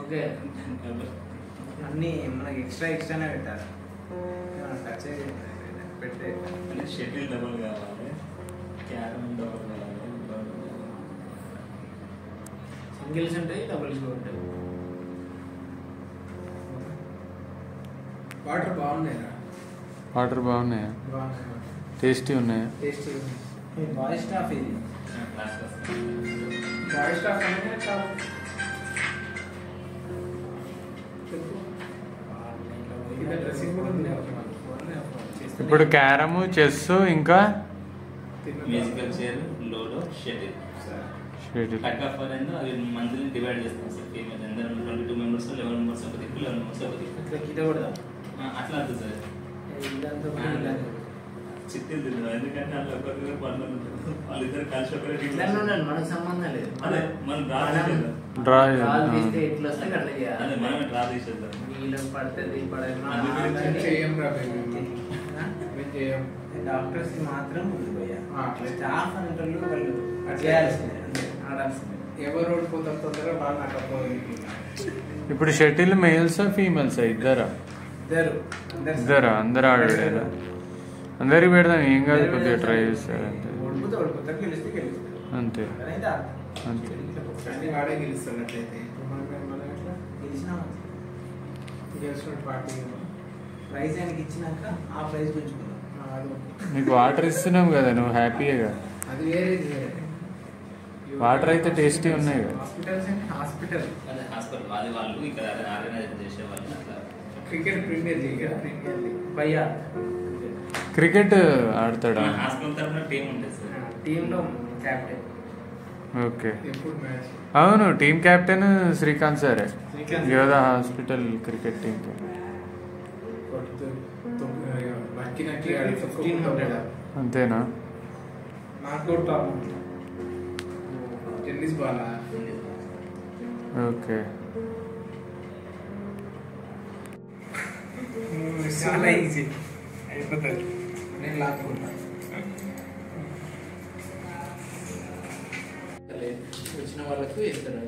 Okay అన్నీ మనకి ఎక్స్ట్రానే పెట్టాలి. టచ్ పెట్టే షటిల్ డబుల్ కావాలి, క్యారమ్ డబుల్ కావాలి, సింగిల్స్ ఉంటాయి, డబుల్స్ ఉంటాయి. వాటర్ బాగున్నాయా? వాటర్ బాగున్నాయా? టేస్టీ ఉన్నాయా? టేస్టీ బాయ్ స్టాఫ్ ఇది. బాయ్ స్టాఫ్ అంటే డ్రెస్సింగ్ కూడా ఉంది. ఇప్పుడు క్యారమ్, చెస్, ఇంకా musical chair, ludo, shuttle. Cut off అనేది అవి మంత్లీ డివైడ్ చేస్తాం సార్. ఫీమేల్ అందరూ 22 మెంబర్స్, 11 మెంబర్స్ ఒక దిక్కు, 11 మెంబర్స్ ఒక దిక్కు. అట్లా అవుతుంది సార్. చిట్టీలు తిన్నాం ఎందుకంటే అట్లా ఒకరి పనులు వాళ్ళిద్దరు కలిసి ఒకరి మనకు సంబంధం లేదు. అదే మనం డ్రా ఎట్లా వస్తే అట్లా చేయాలి. అదే మనమే డ్రా తీసేద్దాం. నీళ్ళకి పడుతుంది డాక్టర్స్ కి మాత్రం ఉంది భయ్యా. స్టాఫ్ అంటారు వాళ్ళు చేయాల్సిందే, ఆడాల్సిందే. ఎవరు ఓడిపోతారు తొందరగా బాగా నాకు. ఇప్పుడు షటిల్ మేల్సా ఫీమేల్సా? ఇద్దరా? ఇద్దరా? అందరు ఆడాడేనా? అందరికి పెడదాం, ఏం కాదు, కొద్దిగా ట్రై చేస్తారు అంతే. అంతే అంతే. వాడే గెలుస్తాడు. అట్లయితే ప్రైజ్ ఆయనకి ఇచ్చినాక ఆ ప్రైజ్ పెంచుకున్నాం. నీకు వాటర్ ఇస్తున్నాం కదా, నువ్వు హ్యాపీగా. అది వేరే వాటర్ అయితే టేస్టీ ఉన్నాయి కదా. హాస్పిటల్స్ అంటే హాస్పిటల్ అది వాళ్ళు ఇక్కడ ఆర్గనైజ్ చేసేవాళ్ళు. అట్లా క్రికెట్ ప్రీమియర్ లీగ్ భయ్యా. క్రికెట్ ఆడతాడా? హాస్పిటల్ తరఫున టీం ఉంటుంది సార్. టీంలో క్యాప్టెన్. ఓకే, అవును, టీమ్ కెప్టెన్ శ్రీకాంత్ సారే, యోధా హాస్పిటల్ క్రికెట్ టీమ్. అంతేనా? Tennis ball. ఓకే, చాలా ఈజీ అయిపోతుంది. నేను లాక్కుంటా. వచ్చిన వాళ్ళకు ఇస్తారు.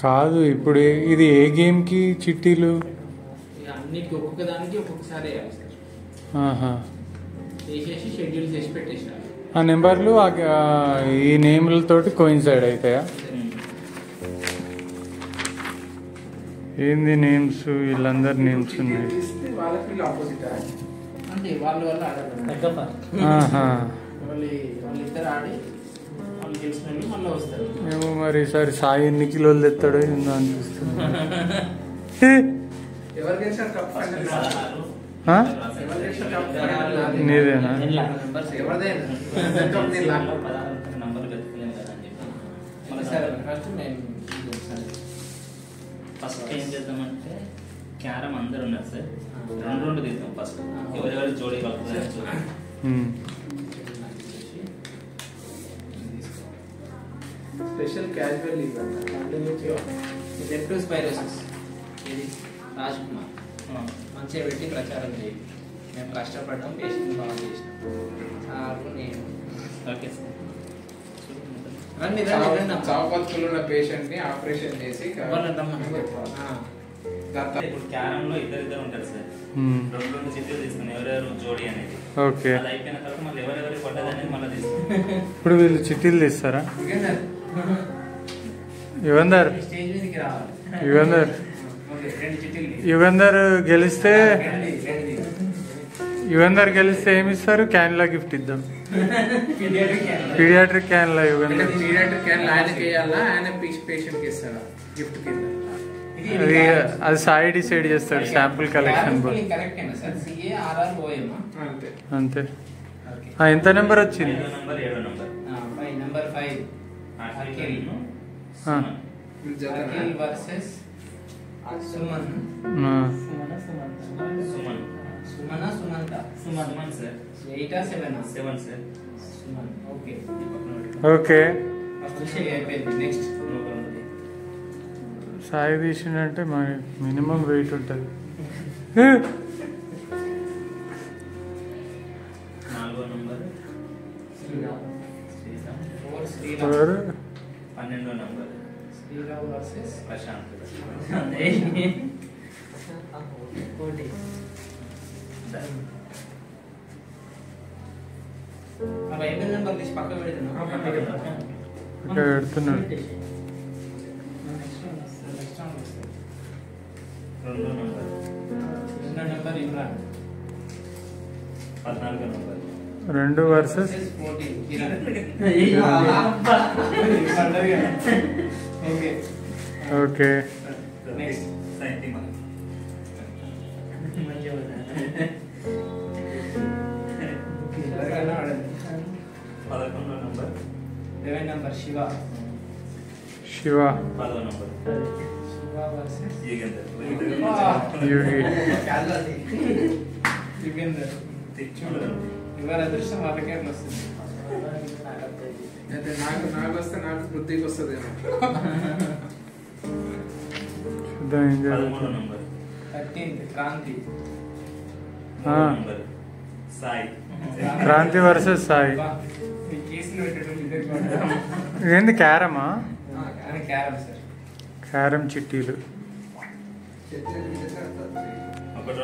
కాదు, ఇప్పుడు ఇది ఏ గేమ్ కి చిట్టీలు? అన్నిటికీ ఒక్కొక్క దానికి ఒక్కొక్కసారి వేసేసి షెడ్యూల్ చేసి పెట్టేసినారు. ఆ నెంబర్లు ఈ నేమ్లతోటి కోయిన్సైడ్ అవుతాయా? ఏంది నేమ్స్? వీళ్ళందరు నేమ్స్ ఉన్నాయి. వాళ్ళకి ఆపోజిట్ అంటే వాళ్ళు వాళ్ళిద్దరు ఆడి వాళ్ళు గెలిచిన మళ్ళీ వస్తారు. ఏమో మరి ఈసారి సాయి ఎన్ని కిలోలు తెస్తాడో ఏందో అనిపిస్తుంది. ఎవరు గెలిచారు కప్? నీదేనా? ఫస్ట్ ఏం చేద్దామంటే క్యారమ్ అందరు ఉన్నారు సార్, 2 తీద్దాం. ఫస్ట్ ఎవరెవరు జోడీ కలుపుతారు. Special casual league leptospirosis. ఇది రాజ్ కుమార్ మంచిగా పెట్టి ప్రచారం చేయండి. మేము కష్టపడడం, పేషెంట్ బాగా చేసినాం. నేను ఓకే సార్. చావు బతుకులున్న పేషెంట్ ని ఆపరేషన్ చేసి ఇప్పుడు క్యారమ్ లో ఇద్దరు ఉంటారు సార్. 2 చిత్తులు తీసుకుని ఎవరెవరు జోడీ అనేది. ఓకే, అది అయిపోయిన తర్వాత మళ్ళీ ఎవరెవరు పడ్డది అనేది మళ్ళీ తీసుకుంటాం. ఇప్పుడు వీళ్ళు చిట్టీలు తీస్తారా? యుగంధర్ యుగంధర్ యుగంధర్ గెలిస్తే ఏమి ఇస్తారు? క్యాన్లా గిఫ్ట్ ఇద్దాం. పీడియాట్రిక్ క్యాన్లా యుగంధర్. అది సాయి డిసైడ్ చేస్తాడు. శాంపుల్ కలెక్షన్ అంతే. ఎంత నెంబర్ వచ్చింది? ఓకే, సాయి తీసిందంటే మినిమం వెయిట్ ఉంటుంది. 12 నంబర్ శ్రీరామ్ వర్సెస్ ప్రశాంత్. ఆ బైబిల్ నెంబర్ తీసి పక్కకు పెడుతున్నాడు. రెండో number Imran. 14 number 2 versus 14. Okay. Next 11 number Shiva. 10 number Shiva versus Yugender. ఇవాళ అదృష్టం వాళ్ళకే అట్లా వస్తుంది. అయితే నాకు వస్తే నాకు బుద్ధికి వస్తుంది. 13 నెంబర్ 13 క్రాంతి. సాయి. క్రాంతి వర్సెస్ సాయి. ఈ కేసులు పెట్టడం ఏంది క్యారమా? Carrom sir. క్యారం చిట్టీలు. 1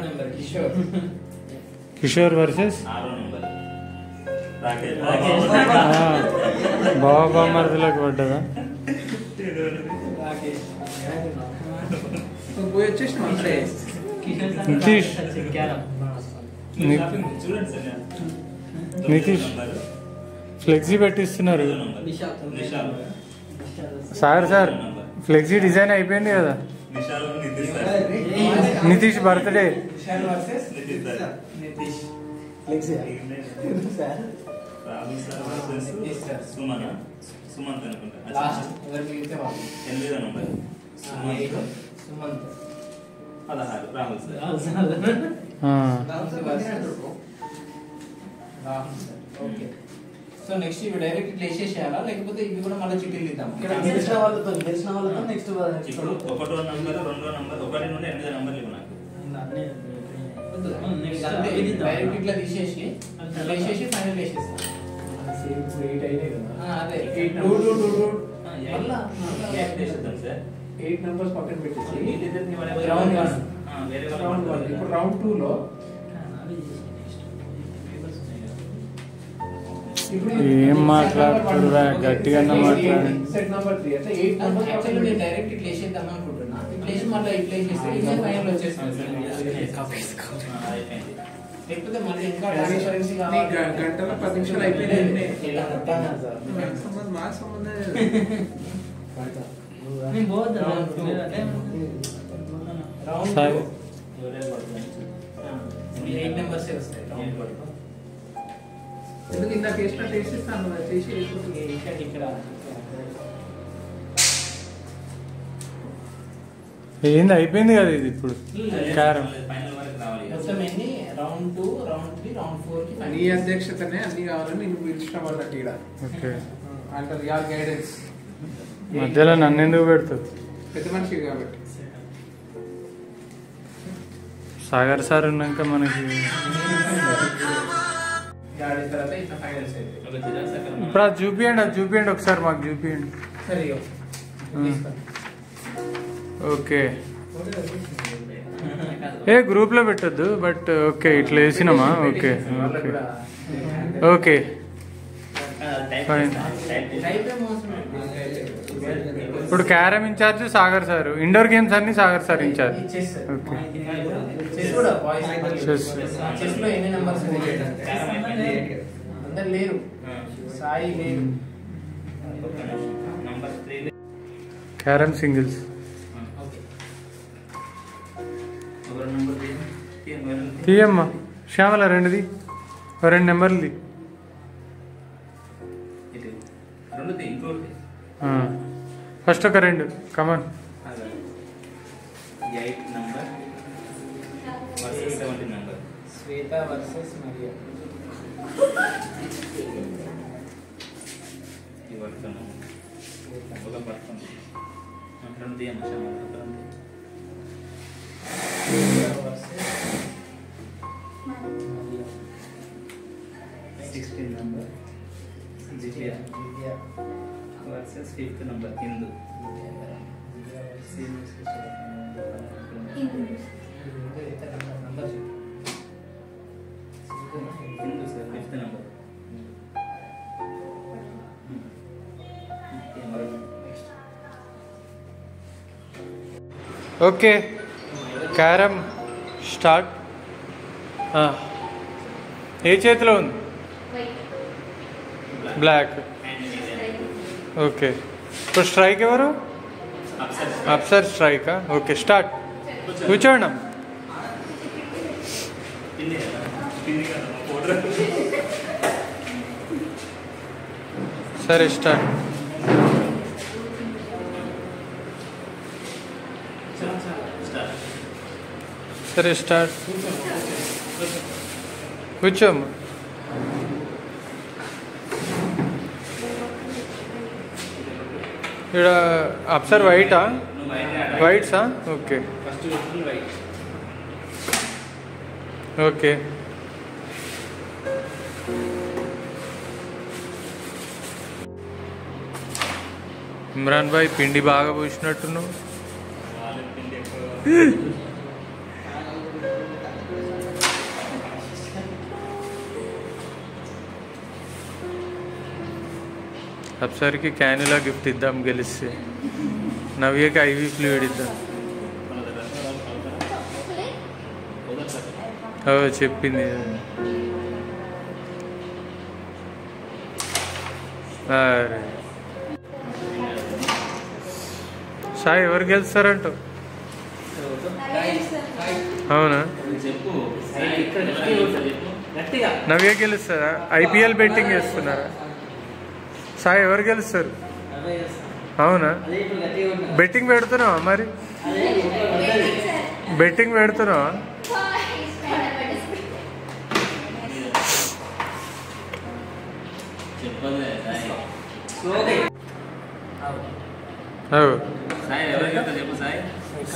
number Kishore. Kishore versus 6 number Baba మరదలకు పడ్డదా? రాకేష్. పోయి వచ్చేసిన అంటే నితీష్. చూడండి సార్. నితీష్ ఫ్లెక్సీ పెట్టిస్తున్నారు. నిషాల్. సార్ ఫ్లెక్సీ డిజైన్ అయిపోయింది కదా. Nishal Nitish sir. Nitish birthday. Vishal versus Nitish sir. Nitish. Rahul sir versus Sumanth అనుకుంటా. లాస్ట్ ఎవరు మిగిలితే వాళ్ళు. 8 number Sumanth. 16 Rahul sir. Okay. So next ఇవి డైరెక్ట్ ఇట్లా వేసేసేయాలా లేకపోతే ఇవి కూడా మళ్ళీ చిట్టీలు ఇద్దాం? గెలిచిన వాళ్ళతో నెక్స్ట్ ఇప్పుడు 1 నెంబర్ 2 నెంబర్ 1 నుండి 8 నెంబర్లు ఇవ్వు నాకు. డైరెక్ట్ ఇట్లా తీసేసి వేసేసి ఫైనల్ వేసేస్తాం. అదే 2 మళ్ళా 8 వేసేద్దాం సార్. 8 నెంబర్స్ పక్కన పెట్టేసి రౌండ్ 1. వేరే రౌండ్ 1. ఇప్పుడు రౌండ్ 2 లో ఏం మాట్లాడుతుర్రా? గట్టిగా మాట్లాడండి. సెట్ నెంబర్ 3 అంటే 8 నెంబర్స్ పక్కన యాక్చువల్లీ నేను డైరెక్ట్ ఇట్లా వేసేద్దాం అనుకుంటున్నా. ఇట్లా వేసి మళ్ళీ ఇట్లా వేసేస్తే ఇదే ఫైనల్ వచ్చేస్తుంది. అయిపోయింది. లేకపోతే మళ్ళీ ఇంకా ట్రాన్స్పరెన్సీ కావాలి. గంటల 10 నిమిషాలు అయిపోయింది. ఇలా కట్టాను సార్. నాకు సంబంధం రౌండ్ సార్. 8 నెంబర్స్ వస్తాయి. ఎందుకు ఇందాక వేసినట్టు వేసిస్తాను చేసి ఇక్కడ ఏంది అయిపోయింది కదా ఇది ఇప్పుడు క్యారం. ఫైనల్ వరకు రావాలి. మొత్తం ఎన్ని రౌండ్ 2 రౌండ్ 3 రౌండ్ 4 కి నీ అధ్యక్షతనే అన్ని కావాలని నేను పిలిచిన వాళ్ళకి ఇక్కడ ఓకే. అంటారు యార్ గైడెన్స్. మధ్యలో నన్ను ఎందుకు పెడతావు? పెద్ద మనిషి కాబట్టి సాగర్ సార్ ఉన్నాక మనకి ఆడిన తర్వాత ఇట్లా ఫైనల్స్ అయితే ఒక జిరాక్స్ అక్కడ ఇప్పుడు అది చూపియండి ఒకసారి మాకు చూపియండి. సరే ఓకే. ఏ గ్రూప్లో పెట్టద్దు బట్ ఓకే ఇట్లా వేసినామా? Okay okay okay fine. ఇప్పుడు carrom incharge Sagar sir, indoor games అన్ని Sagar sir incharge. Okay chess లో ఎన్ని నెంబర్స్ అందరు లేరు. సాయి లేరు. Number 3 carrom singles. ఒక నంబర్ తీయమ్మా శ్యామల 2ది 2 నెంబర్లది. ఇది 2ది ఇంకోటి ఫస్ట్ ఒక 2 come on. 8 number versus 17 number. Swetha versus Maria. ఈ వర్తం ఒక పర్సన్ 2 తీయమ్మ Shyamala. 16 number Divya. Versus 5th number Hindu. Hindu sir 5th number. Okay carrom start. ఏ చేతిలో ఉంది? బ్లాక్. ఓకే ఇప్పుడు స్ట్రైక్ ఎవరు? అప్సర్ స్ట్రైకా? Okay start. కూర్చోండి. సరే స్టార్ట్. సరే స్టార్ట్. కూర్చోమ్మ. ఇక్కడ అప్సర్ వైటా? వైట్సా? Okay okay. ఇమ్రాన్ భాయ్ పిండి బాగా పూసినట్టున్నావు. అప్సర్కి క్యానులా గిఫ్ట్ ఇద్దాం గెలిస్తే. నవ్యకి ఐవీ ఫ్లూయిడ్ ఇద్దాం. చెప్పింది. అరే సాయి ఎవరు గెలుస్తారంటావు? అవునా? నవ్య గెలుస్తారా? ఐపీఎల్ బెట్టింగ్ చేస్తున్నారా? సాయి ఎవరు గెలుస్తారు? అవునా? బెట్టింగ్ పెడుతున్నావా? మరి బెట్టింగ్ పెడుతున్నావా?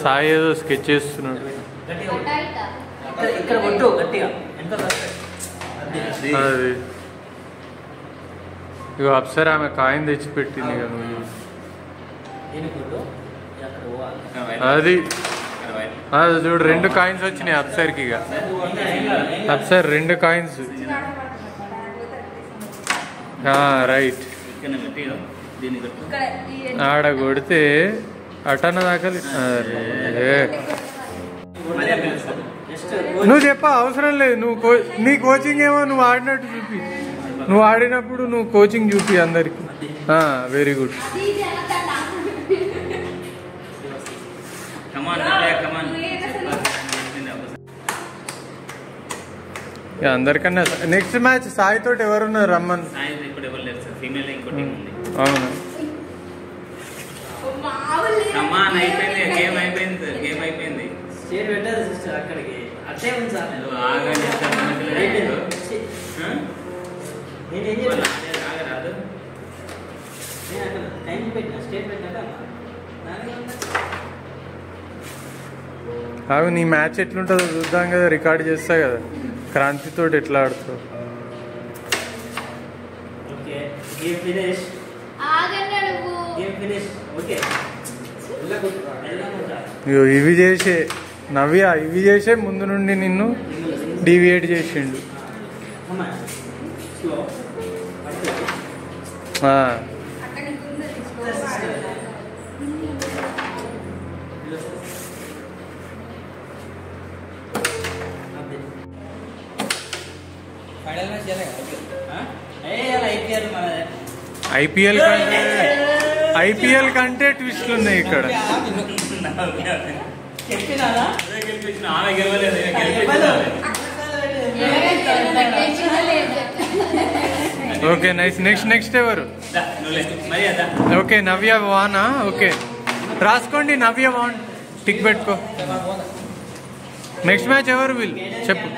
సాయి ఏదో స్కెచ్ చేస్తున్నాడు. అది ఇగో అప్సర్ ఆమె కాయిన్ తెచ్చిపెట్టింది కదా. అది అది చూడు 2 కాయిన్స్ వచ్చినాయి అప్సర్కి. ఇక అప్సర్ 2 కాయిన్స్. రైట్. ఆడ కొడితే అటన్న దాకా. నువ్వు చెప్ప అవసరం లేదు. నీ కోచింగ్ ఏమో నువ్వు ఆడినట్టు చూపి. నువ్వు ఆడినప్పుడు నువ్వు కోచింగ్ చూపి అందరికి. Very good. అందరికన్నా నెక్స్ట్ మ్యాచ్ సాయి తోటి ఎవరున్నారు రమ్మని. అవును అవి నీ మ్యాచ్ ఎట్లుంటుందో చూద్దాం కదా. రికార్డ్ చేస్తా కదా క్రాంతితో ఎట్లా ఆడుతావు. ఇవి చేసే నవ్య ఇవి చేసే ముందు నుండి నిన్ను డీవియేట్ చేసిండు. ఐపీఎల్ కంటే ట్విస్ట్లు ఉన్నాయి ఇక్కడ. Okay nice. నెక్స్ట్ ఎవరు? ఓకే నవ్య వానా. ఓకే రాసుకోండి. నవ్య వాన్ టిక్ పెట్టుకో. నెక్స్ట్ మ్యాచ్ ఎవరు వీళ్ళు చెప్పు.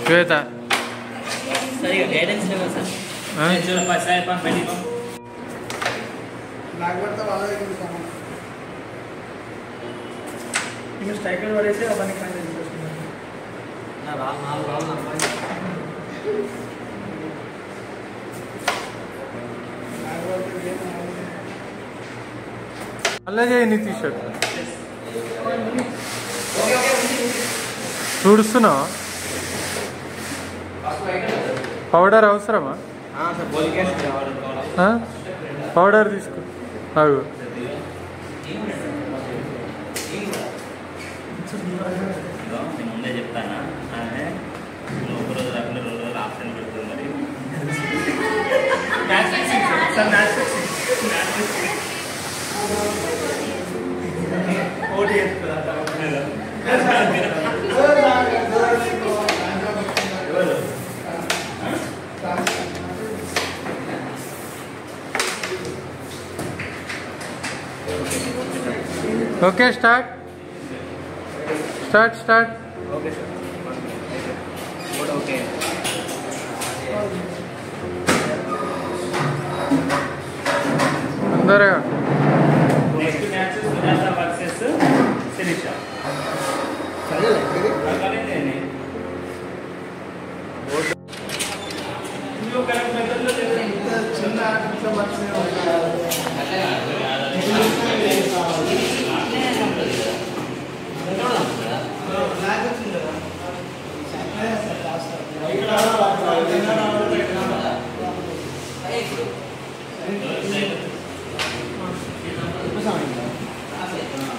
శ్వేత. స్ట్రైకర్ పడేసి అవన్నీ అలా చేయి నితీష్. తుడుస్తున్నావా? పౌడర్ అవసరమా? పౌడర్ తీసుకో. అవి ముందే చెప్తానా అంటే ఒక రోజు రాకుండా 2 రోజులు ఆప్షన్ పెడుతుంది. Okay start. Okay sir. Okay. అందరగా next match Sujatha versus Sirisha.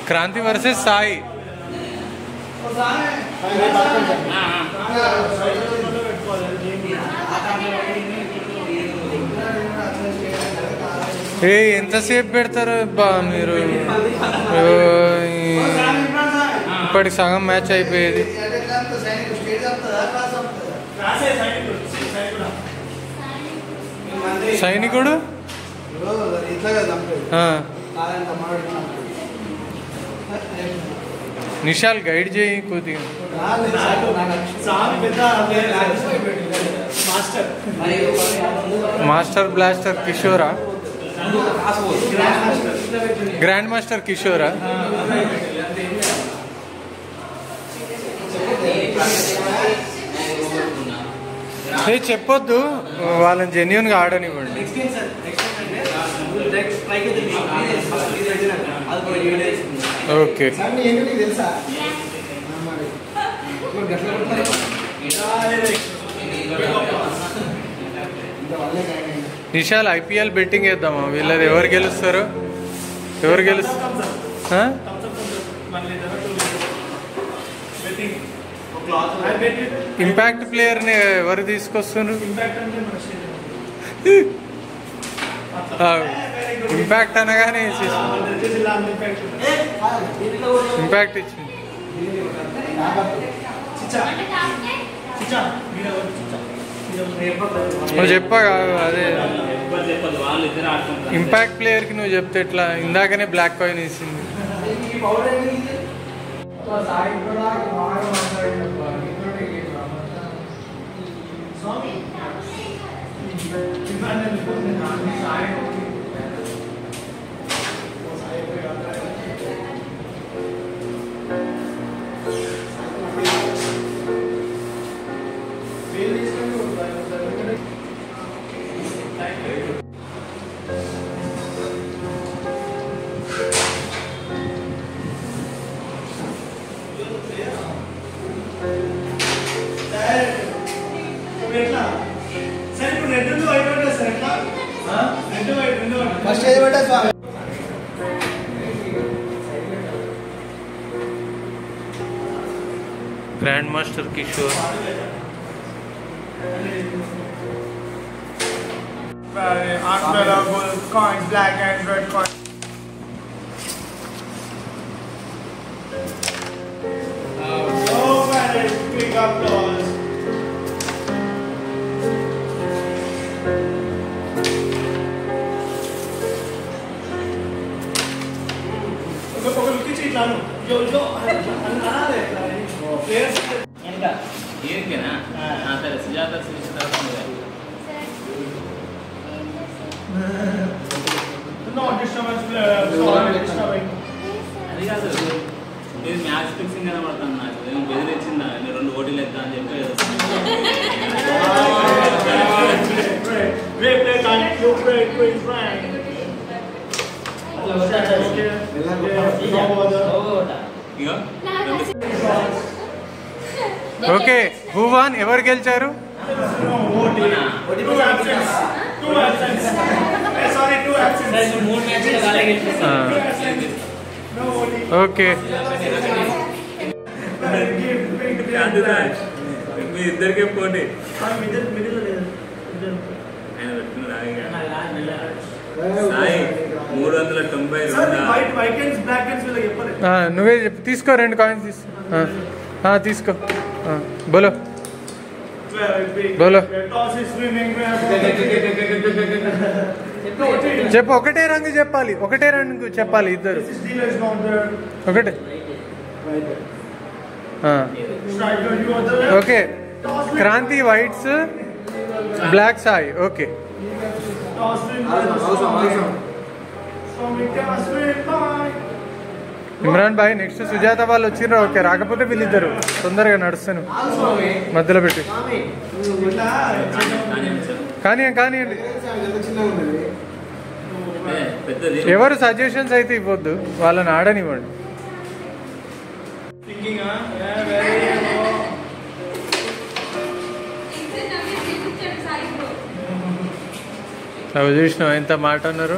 Kranthi versus Sai. ఎంతసేపు పెడతారు బా మీరు? ఇప్పటికి సగం మ్యాచ్ అయిపోయేది. సైనికుడు నిషాల్ గైడ్ చేయి కొద్దిగా. మాస్టర్ బ్లాస్టర్ కిషోరా? గ్రాండ్ మాస్టర్ కిషోరా? చెప్పొద్దు, వాళ్ళని జెన్యున్గా ఆడనివ్వండి. ఓకే. నిషాల్ ఐపీఎల్ బెట్టింగ్ వేద్దామా? వీళ్ళది ఎవరు గెలుస్తారు? ఇంపాక్ట్ ప్లేయర్ని ఎవరు తీసుకొస్తున్నారు? ఇంపాక్ట్ అనగానే ఇంపాక్ట్ ఇచ్చింది. నువ్వు చెప్పగా అదే ఇంపాక్ట్ ప్లేయర్కి నువ్వు చెప్తే ఎట్లా? ఇందాకనే బ్లాక్ కాయిన్ వేసింది. Grand master Kishore. coins, black and red coins. So many big applause. Sujatha అది కాదు, ఇది మ్యాచ్ ఫిక్సింగ్ కనబడుతుంది నాకు. ఏమో బెదిరించిందా? నేను 2 ఓటీలు ఎత్తా అని చెప్పి ఓకే భువన్ ఎవరు గెలిచారు? ఓకే మీ ఇద్దరికే పోటీ. సాయి 392. నువ్వే చెప్పు. తీసుకో 2 కాయిన్స్ తీసుకో. బోలో బోలో చెప్పు. ఒకటే రంగు చెప్పాలి, ఒకటే రంగు చెప్పాలి ఇద్దరు. ఒకటే. Okay Kranthi whites, black Sai. Okay Imran భాయ్ నెక్స్ట్ సుజాత వాళ్ళు వచ్చిర్రు. ఓకే రాకపోతే వీళ్ళిద్దరు తొందరగా నడుస్తాను మధ్యలో పెట్టి కానివ్వండి. ఎవరు సజెషన్స్ అయితే ఇవ్వద్దు, వాళ్ళని ఆడనివ్వండి. అవి చూసినావు ఎంత మాట అన్నారు.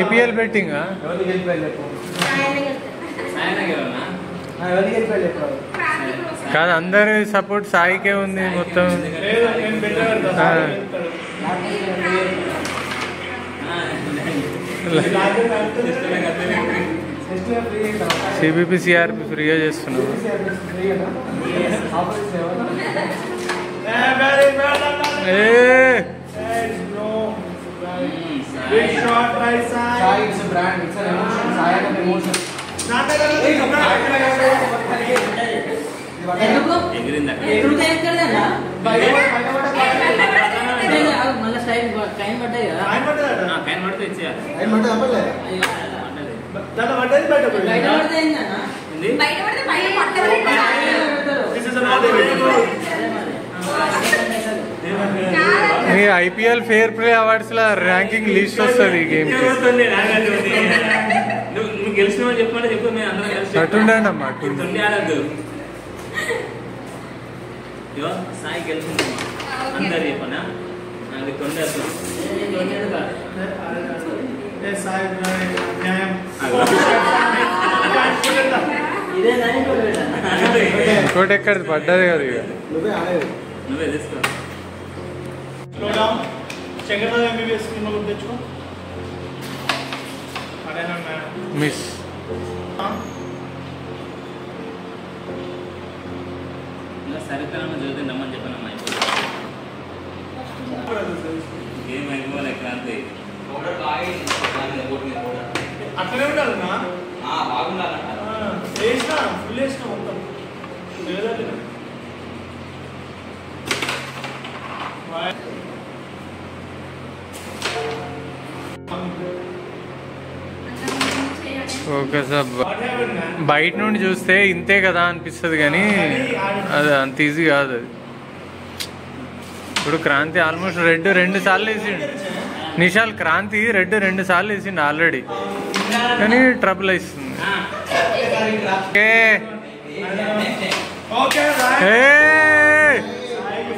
ఐపీఎల్ బెట్టింగ్ కాదు, అందరి సపోర్ట్ సాయికే ఉంది మొత్తం. సిబిపి సిఆర్పి ఫ్రీగా చేస్తున్నావు. ఐపీఎల్ ఫేర్ ప్లే అవార్డ్స్ లా ర్యాంకింగ్ లిస్ట్ వస్తుంది ఈ గేమ్. అటుండండి అమ్మా, సాయి గెలుస్తుంది అందరు చెప్పనా నాకు ఇంకోటి ఎక్కడిది పడ్డది కదా. ఇక నువ్వే తీసుకో. మిస్ సరితనంగా చదివితే నమ్మని చెప్పనమ్మా. గేమ్ అయిపోవాలి క్రాంతి. అట్లనే ఉండాలన్నా బాగుండాలంట. వేసినా ఫుల్ వేసినా మొత్తం లేదంటే ఓకే సార్. బయట నుండి చూస్తే ఇంతే కదా అనిపిస్తుంది కానీ అది అంత ఈజీ కాదు. అది ఇప్పుడు క్రాంతి ఆల్మోస్ట్ రెడ్ 2 సార్లు వేసిండు. నిషాల్ క్రాంతి రెడ్ 2 సార్లు వేసిండు ఆల్రెడీ, కానీ ట్రబుల్ అవుతుంది.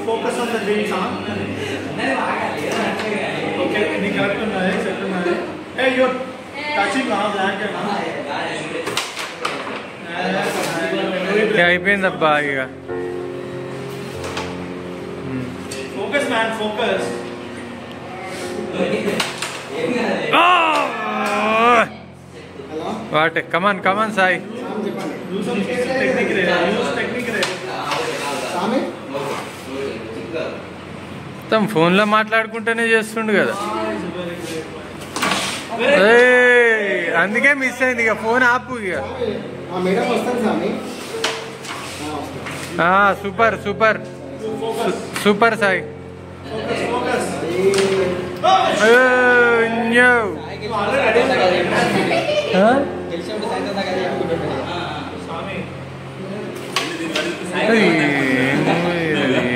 Focus on the dreams. Okay నీ కరెక్ట్ ఉన్నది, సెట్ ఉన్నది. ఏ యు టచింగ్ ఆ బ్లాక్ అయిపోయింది అబ్బా. ఇక ఫోకస్ మ్యాన్, ఫోకస్. వాటే కమాన్ కమాన్ సాయి. మొత్తం ఫోన్లో మాట్లాడుకుంటూనే చేస్తుండు కదా. అందుకే మిస్ అయింది. ఇక ఫోన్ ఆపు. ఇక సూపర్ సూపర్ సూపర్ సాయి.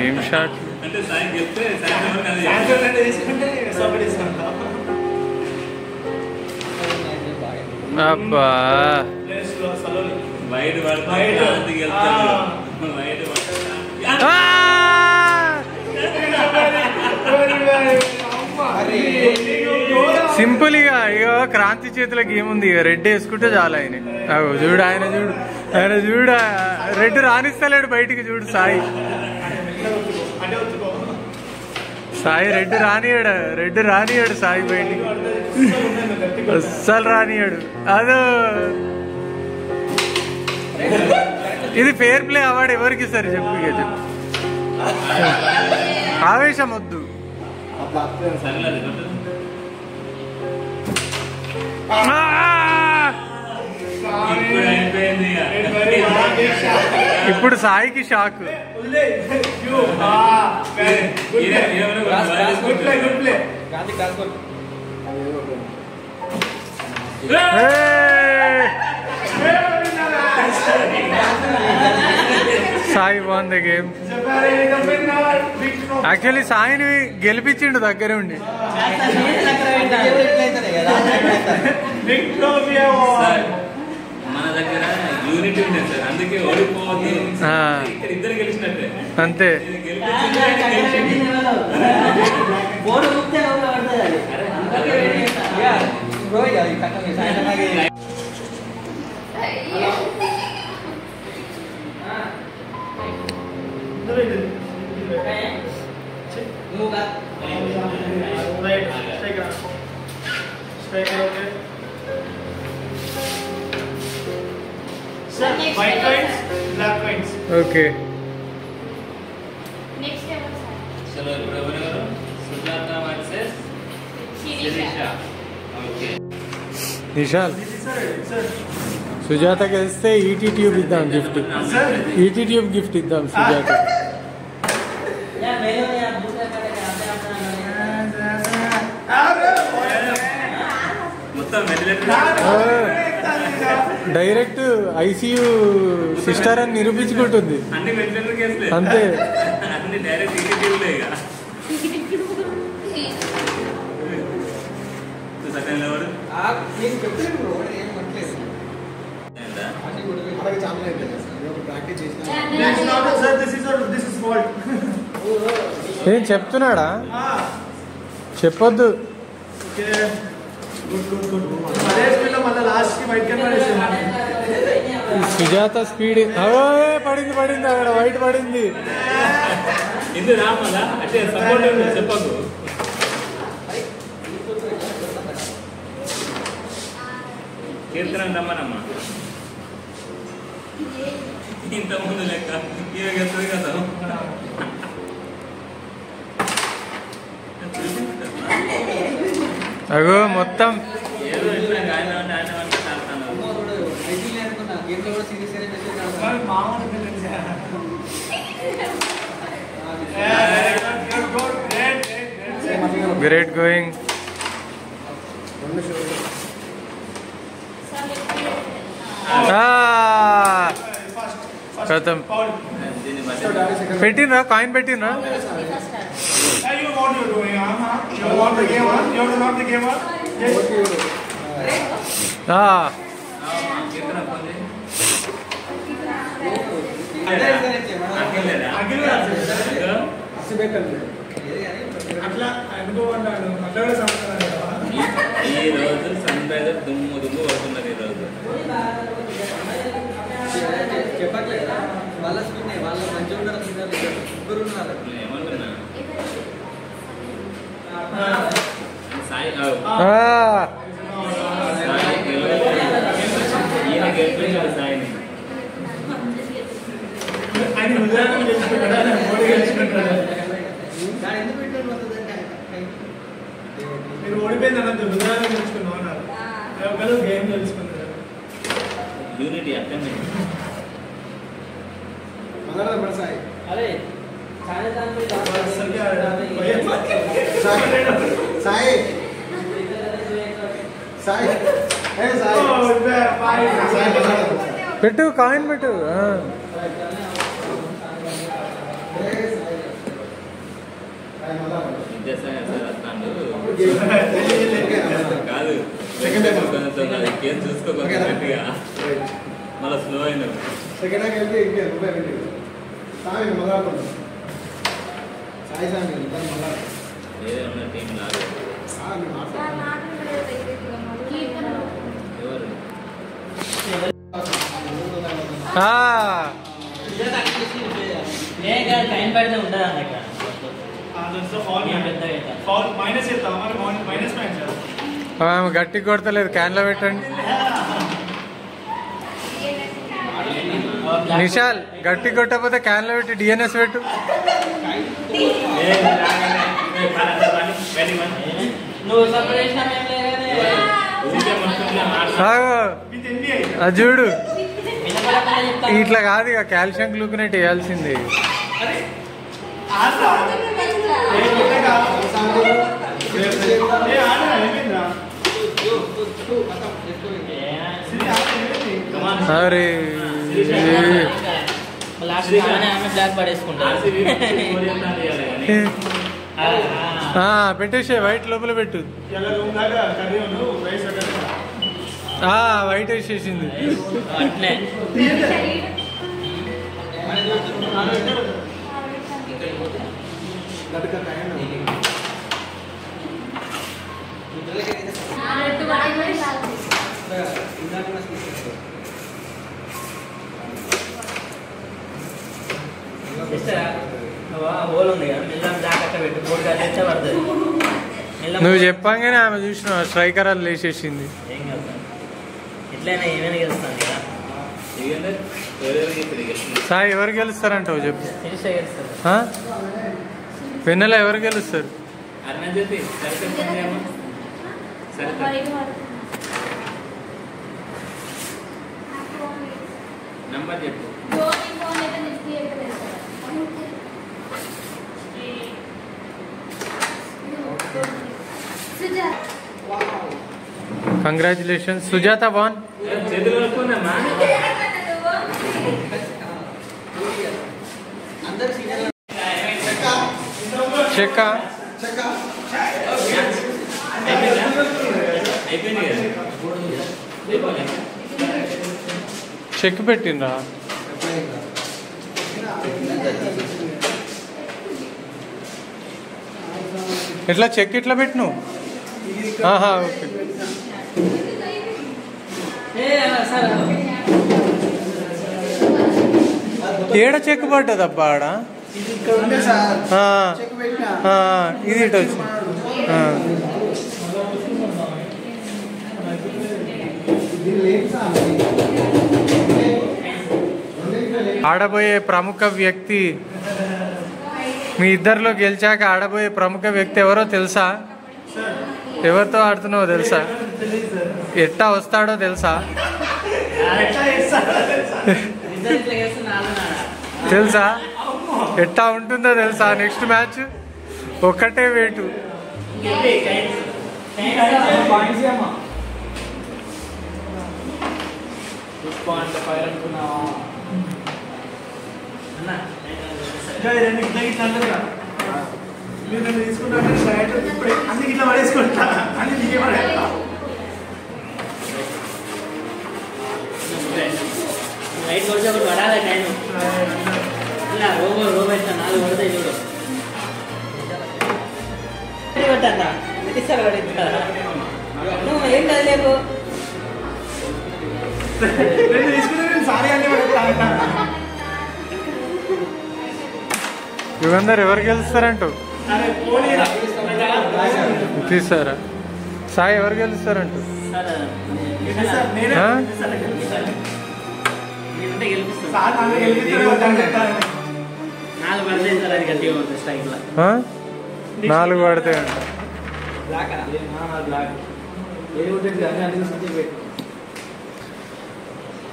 ఏం షాట్ అంటే సాయి చెప్తే అబ్బా వైడ్ సింపుల్ గా ఇక క్రాంతి చేతులకు ఏముంది ఇక రెడ్ వేసుకుంటే చాలా ఆయన చూడు ఆయన చూడు రెడ్ రాణిస్తలేడు బయటికి చూడు సాయి రెడ్ రానియాడు సాయి బయటికి అస్సలు రానియాడు అదో ఇది ఫేర్ ప్లే అవార్డు ఎవరికి సరే చెప్పు ఇక చెప్పు ఆవేశం వద్దు ఇప్పుడు సాయికి shock Sai won the game. Actually సాయిని గెలిపించిండు దగ్గర ఉండి. మన దగ్గర యూనిటీ ఉంది సార్, అందుకే ఓడిపోవద్దు, ఇక్కడ ఇద్దరు గెలిచినట్టే అంతే. White coins, black coins. Okay. Next level, sir. చలో ఇప్పుడు ఎవరెవరు? సుజాత వర్సెస్ శిరీష. ఓకే. నిషాల్ సుజాత గెలిస్తే ఈటీ ట్యూబ్ ఇద్దాం గిఫ్ట్. ఈటీ ట్యూబ్ గిఫ్ట్ ఇద్దాం సుజాత. డైరెక్ట్ ఐసీయూ సిస్టర్ అని నిరూపించుకుంటుంది అంతే. ఏం చెప్తున్నాడా? చెప్పొద్దు. సుజాత స్పీడ్ పడింది అక్కడ వైట్ పడింది. కీర్తన రమ్మనమ్మా, ఇంత ముందు లెక్క ఇవగెత్తది కదా. అగో మొత్తం ఏదో ఇట్లా ఆయన ఆడుతున్నారు. Great going. పెట్టినరా కాయిన్ పెట్టినరా? ఈ రోజు సన్ రైజర్ దుమ్ము పడుతున్నారు. ఈ రోజు ఏమంటున్నా సాయి ఈయన గెలిపించాడు సాయిని. మీరు ఓడిపోయింది అన్నది హృదయాన్ని గెలుచుకున్నాం అన్నారు. గేమ్ గెలుచుకున్నారు. యూనిటీ అర్థం అరే సాయి సాయి ఏ సాయి సాయి పెట్టు కాయిన్ పెట్టు కాదు కేసు చూసుకోకుండా మళ్ళీ స్లో అయినా సెకండ్ వెళ్తే ఇంకే సాయి మొదలవుతుంది సాయి సాయి మళ్ళా ఏదే ఉన్న టీం లాగా ఎవరు టైం పడితే ఉంటుంది అన్నట్టు గట్టి కొడతలేదు క్యాన్లో పెట్టండి నిషాల్ గట్టి కొట్టకపోతే క్యాన్లో పెట్టి డిఎన్ఎస్ పెట్టు నువ్వు సపరేట్ అది చూడు ఇట్లా కాదు ఇక కాల్షియం గ్లూకనేట్ వేయాల్సింది అరే బ్లాక్ పడేసుకుంటా పెట్టేసే వైట్ లోపల పెట్టు వైట్ వేసేసింది అట్లే హోల్ ఉంది కదా మెల్లం జాగ్రత్త పెట్టు బోర్డు కలిస్తే పడుతుంది నువ్వు చెప్పంగానే ఆమె చూసిన స్ట్రైకర్ అది లేచేసింది ఏం కదా ఎట్లయినా ఏమైనా గెలుస్తాను కదా సాయి ఎవరు గెలుస్తారంటావు చెప్పు ఫినిష్ గెలుస్తారు వెన్నెల ఎవరు గెలుస్తారు నంబర్ చెప్పు కంగ్రాచులేషన్స్ సుజాత వాన్ చెక్క చెక్ పెట్టిండ్రా ఎట్లా చెక్ ఎట్లా పెట్టిను ఓకే ఏడ చెక్ పడ్డది అబ్బా ఆడ ఇది ఇటు వచ్చి ఆడబోయే ప్రముఖ వ్యక్తి మీ ఇద్దరిలో గెలిచాక ఆడబోయే ప్రముఖ వ్యక్తి ఎవరో తెలుసా? ఎవరితో ఆడుతున్నావో తెలుసా? ఎట్టా వస్తాడో తెలుసా? తెలుసా? ఎట్టా ఉంటుందో తెలుసా? నెక్స్ట్ మ్యాచ్ ఒక్కటే వేటు. ఏం కదలేకు యుగంధర్ ఎవరు గెలుస్తారంటూ తీసారా? సాయి ఎవరు గెలుస్తారంటూ? నాలుగు పడతాయంట.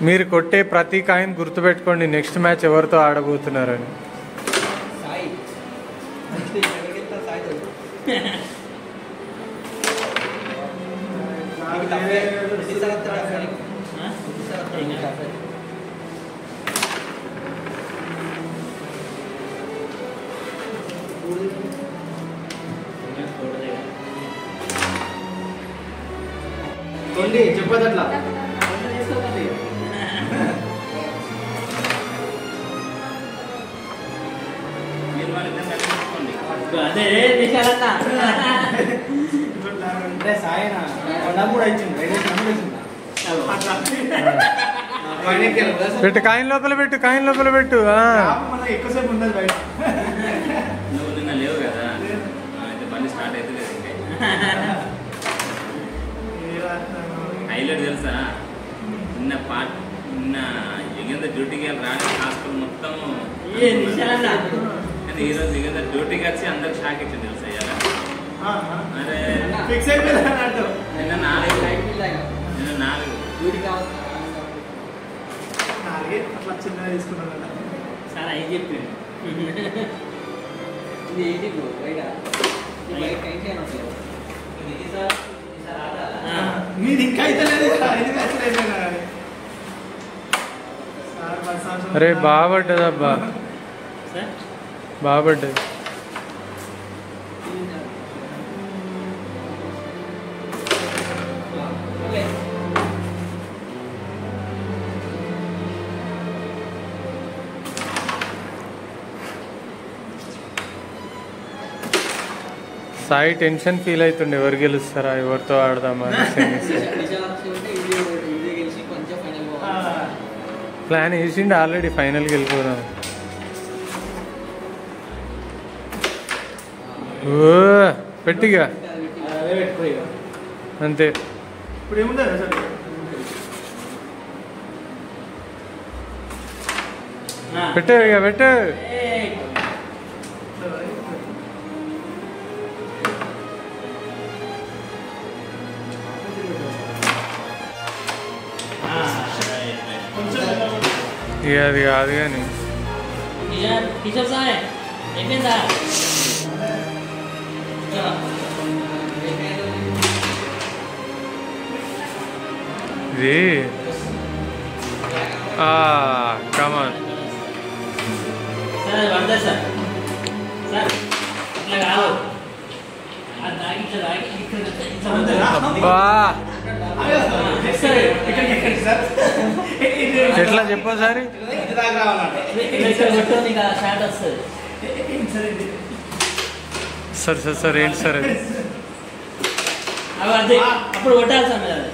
మీరు కొట్టే ప్రతి కాయిన్ గుర్తుపెట్టుకోండి నెక్స్ట్ మ్యాచ్ ఎవరితో ఆడబోతున్నారని. చెప్పదు అట్లా అదే నిషాలన్నా అంటే సాయన కూడా ఇచ్చింది పెట్టు కాయిన్ లోపల పెట్టు కాయిన్ లోపల పెట్టు ఎక్కువసేపు ఉండదు బయట నువ్వు నిన్న లేవు కదా అయితే బండి స్టార్ట్ అయితే లేదు హైలైట్ తెలుసా నిన్న యుగేంద్ర డ్యూటీకి వెళ్ళి రాని హాస్పిటల్ మొత్తం కానీ ఈరోజు యుగేంద్ర డ్యూటీకి వచ్చి అందరికి షాక్ ఇచ్చింది తెలుసా ఇవాళ అరే నిన్న 4 అట్లా చిన్నగా తీసుకున్నాను సార్ అవి చెప్పింది మీది ఇంకా అయితే లేదు అరే బాగుపడ్డదబ్బా బాగుపడ్డది సాయి టెన్షన్ ఫీల్ అవుతుండే ఎవరు గెలుస్తారా ఎవరితో ఆడదామా ప్లాన్ వేసిండి ఆల్రెడీ ఫైనల్కి వెళ్ళిపోదాం ఓ పెట్టిగా అంతే ఇప్పుడు ఏముంటుంది అసలు పెట్టు ఇక పెట్టు ఇక అది కాదు కానీ కిషోర్ సార్ అయిపోయిందా ఇది కమాన్ సార్ పడతా సార్ సార్ ఇట్లా కాదు అబ్బా ఎట్లా చెప్పసారి సార్ సార్ సార్ ఏంటి సార్ అది అప్పుడు కొట్టాలి సార్ అది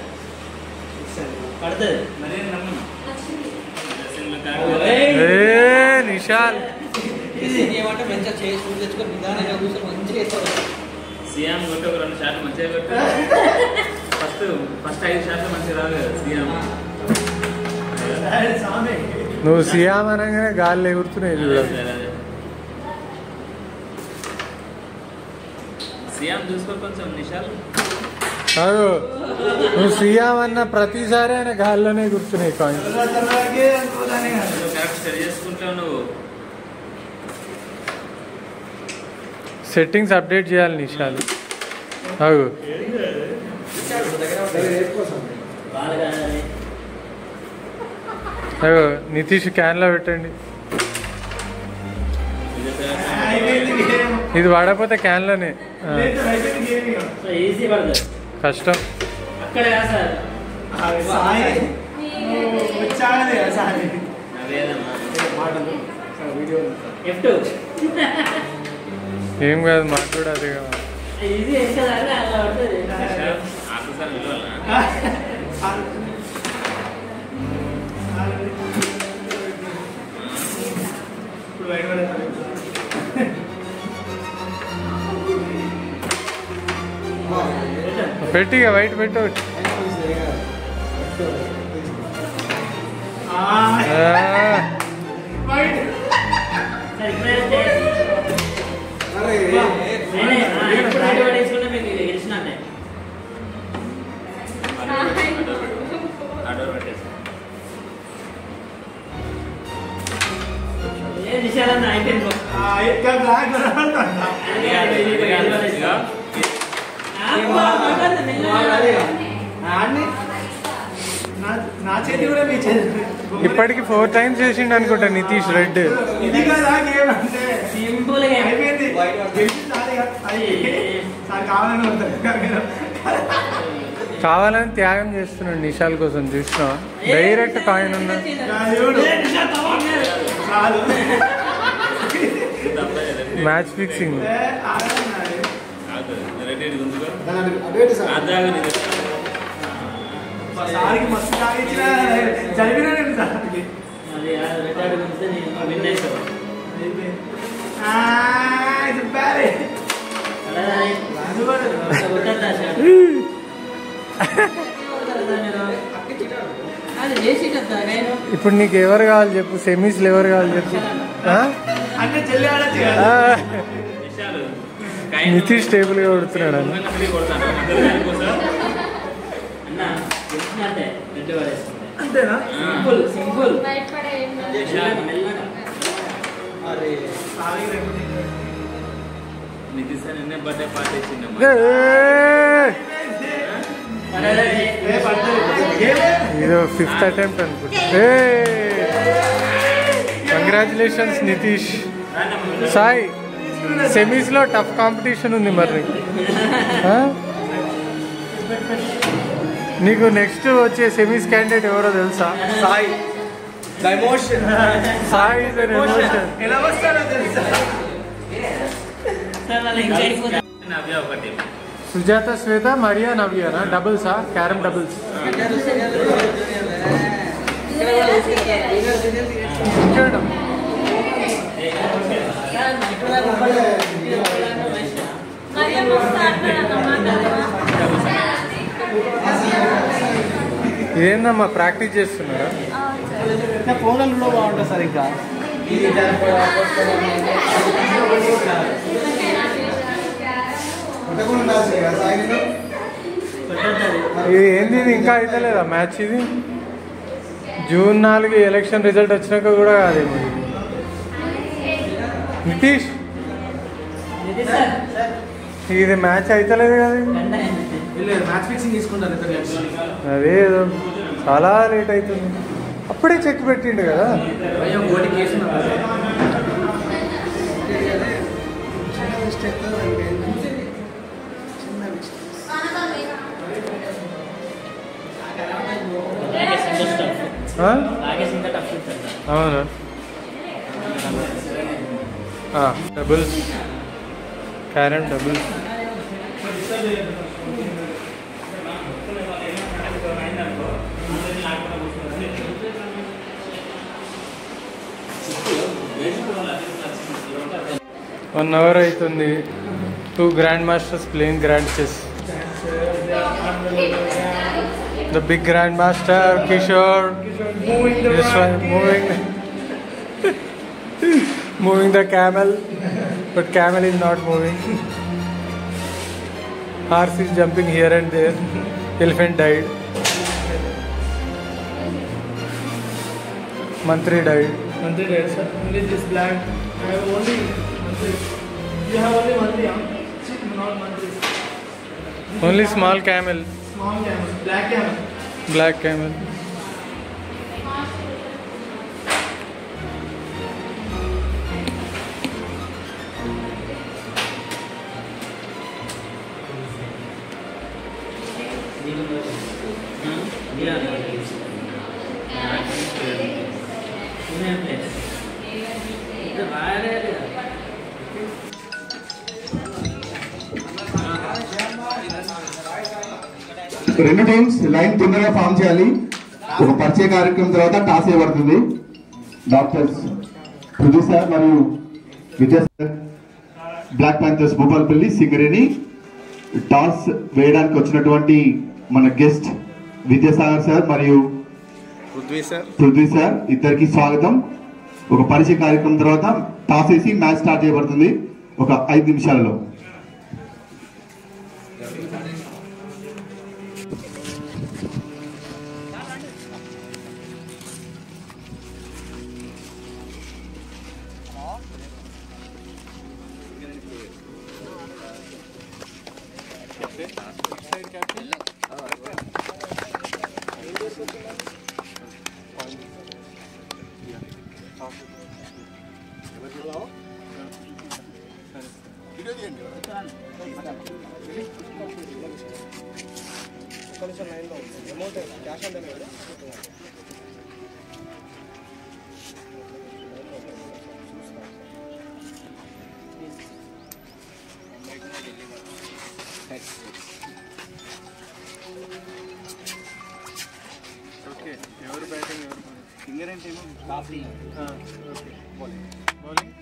పడుతుంది నిషాల్ సీఎం కొట్టు 2 షాట్లు మంచిగా కొట్టు ఫస్ట్ 5 షాట్లు మంచిగా రాదు కదా సీఎం నువ్వు సీఎం అనగానే గాలి ఎగురుతున్నాయి చూడాలి సీఎం చూసుకో కొంచెం నిషాలు కాదు నువ్వు సీఎం అన్న ప్రతిసారి ఆయన గాల్లోనే ఎగురుతున్నాయి కాయిన్స్ కరెక్ట్ స్టడీ చేసుకుంటావు నువ్వు సెట్టింగ్స్ అప్డేట్ చేయాలి నిషాలు అవు అయ్యో నితీష్ క్యాన్లో పెట్టండి ఇది వాడకపోతే క్యాన్లోనే ఈజీ పడుతుంది కష్టం అక్కడ సార్ ఏం కాదు మాకు కూడా అదే కావాలి ఈజీ అలా పడుతుంది పెట్టిగా వైట్ పెట్టవచ్చు నా చేతి కూడా మీ చేతి ఇప్పటికి 4 times చేసిండు అనుకుంటా నితీష్ రెడ్. ఇది కదా గేమ్ అంటే సింపుల్ గా అయిపోయింది. కావాలని కావాలని త్యాగం చేస్తున్నాడు నిషాల్ కోసం. చూసినా డైరెక్ట్ కాయిన్ ఉన్నా. Match fixing. సార్కి మస్తు తాగిచ్చిన జరిగినా ఇప్పుడు నీకు ఎవరు కావాలి చెప్పు, సెమీస్లు ఎవరు కావాలి చెప్పు. అంటే చెల్లి ఆడచ్చు కదా. నితీష్ టేబుల్ గా కొడుతున్నాడు అన్న. అంతేనా? సింపుల్ నితీష్ నిన్నే బర్త్డే పార్టీ ఇచ్చిందమ్మా. ఇది 5th attempt అనుకుంటా. కంగ్రాచులేషన్స్ నితీష్. సాయి సెమీస్ లో టఫ్ కాంపిటీషన్ ఉంది మరి. నీకు నెక్స్ట్ వచ్చే సెమీస్ క్యాండిడేట్ ఎవరో తెలుసా? Sai emotion. Sai is an emotion. ఎలా వస్తారో తెలుసా? నవ్య ఒకటి సుజాత శ్వేత మరియా నవ్యానా డబుల్సా? Carrom doubles. ఇదేందమ్మా ప్రాక్టీస్ చేస్తున్నారా? ఫోన్లలో బాగుంటుంది సార్. ఇంకా ఇది ఏంది? ఇది ఇంకా అయితలేదా మ్యాచ్? ఇది June 4 ఎలక్షన్ రిజల్ట్ వచ్చినాక కూడా కాదేమో. నితీష్ ఇది మ్యాచ్ అయితలేదు కదా. మ్యాచ్ ఫిక్సింగ్ తీసుకుంటారు. అదే చాలా లేట్ అవుతుంది. అప్పుడే చెక్ పెట్టిండు కదా. ఓటి కేసు అవునా? Doubles, carrom doubles. One hour అవుతుంది. 2 grand masters playing grand chess. The big grandmaster Kishore moving the camel, but camel is not moving. Horse is jumping here and there. Elephant died. Mantri died. Mantri died, sir. Only this black. I have only Mantri. You have only Mantri, huh? Not Mantri. Only small camel. Small camel. Black camel. Black camel. రెండు teams line తొందరగా form చేయాలి. ఒక పరిచయ కార్యక్రమం తర్వాత toss చేయబడుతుంది. Doctors Prithvi sir మరియు Vidya sir, black panthers Bhupalpally Singareni. Toss వేయడానికి వచ్చినటువంటి మన గెస్ట్ విద్యాసాగర్ సార్ మరియు పృథ్వీ సార్ ఇద్దరికి స్వాగతం. ఒక పరిచయ కార్యక్రమం తర్వాత టాస్ వేసి మ్యాచ్ స్టార్ట్ చేయబడుతుంది ఒక 5 నిమిషాలలో. ఓకే, ఎవరు బ్యాటింగ్ ఎవరు ఇంగ్లాండ్ టీమ్ కాఫీ బౌలింగ్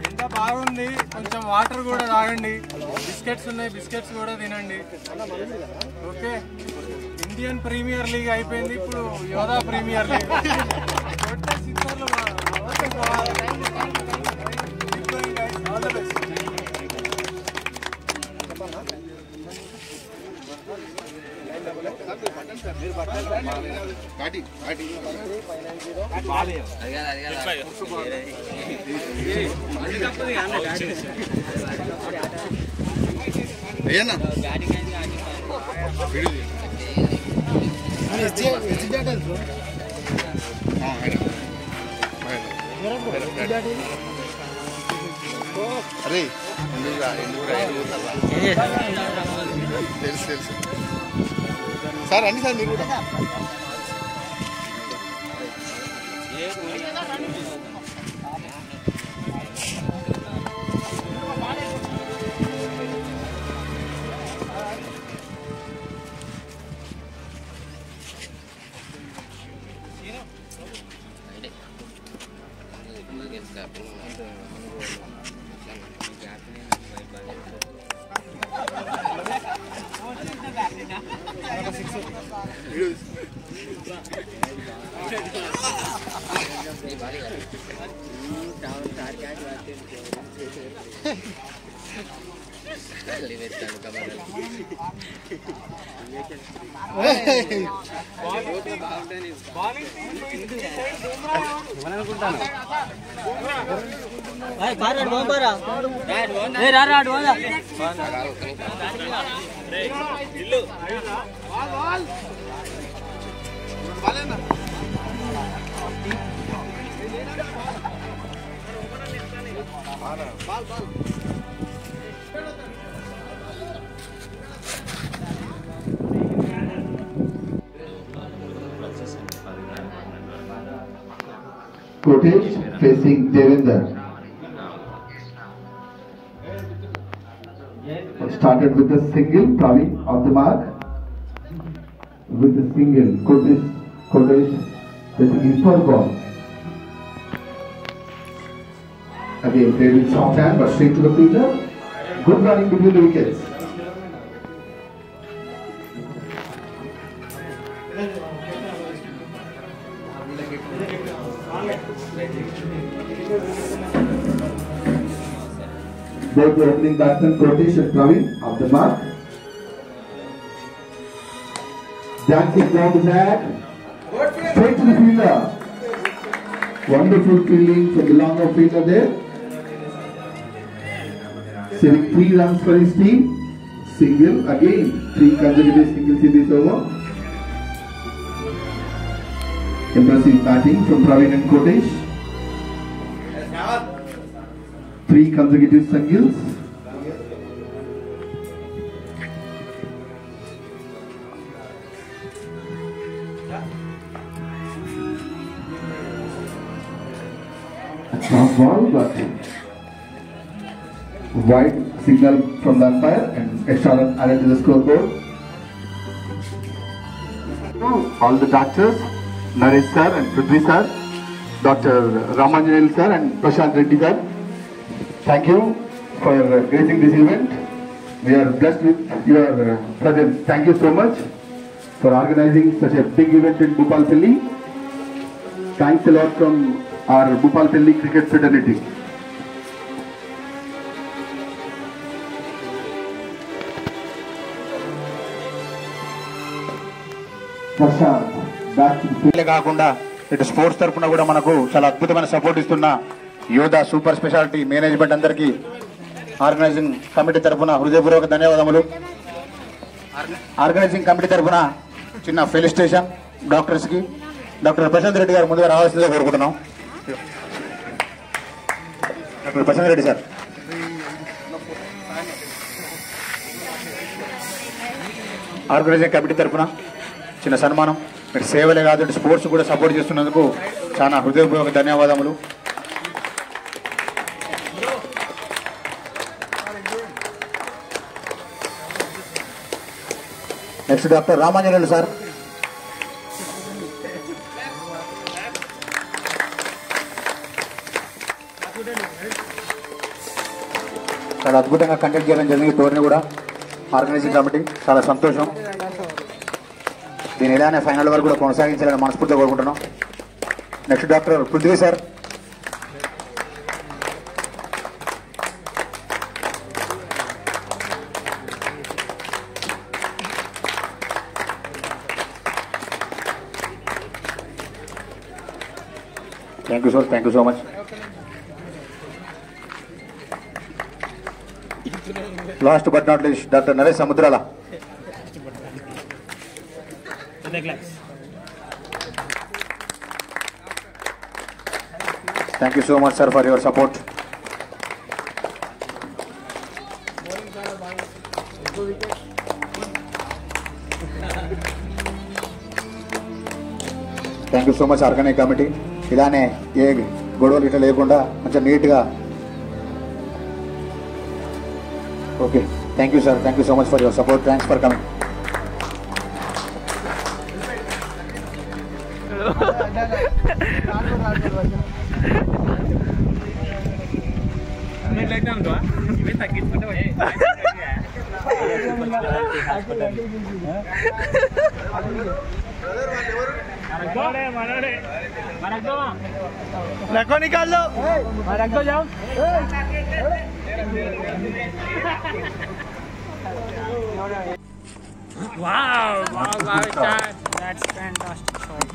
ఎంత బాగుంది. కొంచెం వాటర్ కూడా తాగండి. బిస్కెట్స్ ఉన్నాయి, బిస్కెట్స్ కూడా తినండి. ఓకే, ఇండియన్ ప్రీమియర్ లీగ్ అయిపోయింది, ఇప్పుడు యోధా ప్రీమియర్ లీగ్. అరే తెలుసు తెలుసు సార్, రండి సార్ మీరు కూడా. Kotesh facing Devendra. Started with a single, Praveen off the mark. With a single, Kotesh facing his first ball. Again, played with soft hand but straight to the fielder. Good running between the wickets. Both the opening batsmen, Kotesh and Praveen, off the mark. Dancing down the net, straight to the fielder. Wonderful fielding from the long off fielder there. Saving 3 runs for his team. Single again, 3 consecutive singles in this over. Impressive batting from Praveen and Kotesh. 3 consecutive singles. Cross ball, but wide signal from the umpire and extra run added to the scoreboard. All the doctors, Naresh sir and Prithvi sir, Dr. Ramanjanil sir and Prashant Reddy sir, thank you for gracing this event. We are blessed with your presence. Thank you so much for organizing such a big event in Bhupalpalli. Thanks a lot from our Bhupalpalli cricket fraternity. కాకుండా ఇటు sports తరఫున కూడా మనకు చాలా అద్భుతమైన support ఇస్తున్న యోధా super speciality management అందరికీ ఆర్గనైజింగ్ కమిటీ తరఫున హృదయపూర్వక ధన్యవాదములు. ఆర్గనైజింగ్ కమిటీ తరఫున చిన్న ఫెలిసిటేషన్ డాక్టర్స్కి. డాక్టర్ ప్రశాంత్ రెడ్డి గారు ముందుగా రావాల్సిందిగా కోరుకుంటున్నాం. Doctor Prashant Reddy sir. Organising committee తరఫున చిన్న సన్మానం. మీరు సేవలే కాదు స్పోర్ట్స్ కూడా సపోర్ట్ చేస్తున్నందుకు చాలా హృదయపూర్వక ధన్యవాదములు. Next doctor Ramanjaneyulu sir. చాలా అద్భుతంగా కండక్ట్ చేయడం జరిగింది టోర్ని కూడా ఆర్గనైజింగ్ కమిటీ. చాలా సంతోషం. దీని ఇలానే ఫైనల్ వరకు కూడా కొనసాగించాలని మనస్ఫూర్తిగా కోరుకుంటున్నాం. Next doctor Prithvi sir. Thank you sir, thank you so much. Last but not least doctor Naresh Samudrala. Thank you so much sir for your support. Thank you so much organising committee. ఇలానే ఏ గొడవలు ఇట్లా లేకుండా మంచిగా నీట్గా. Okay, thank you sir, thank you so much for your support. Thanks for coming. रखो निकाल लो, रख दो जाओ. Wow, that's fantastic shot.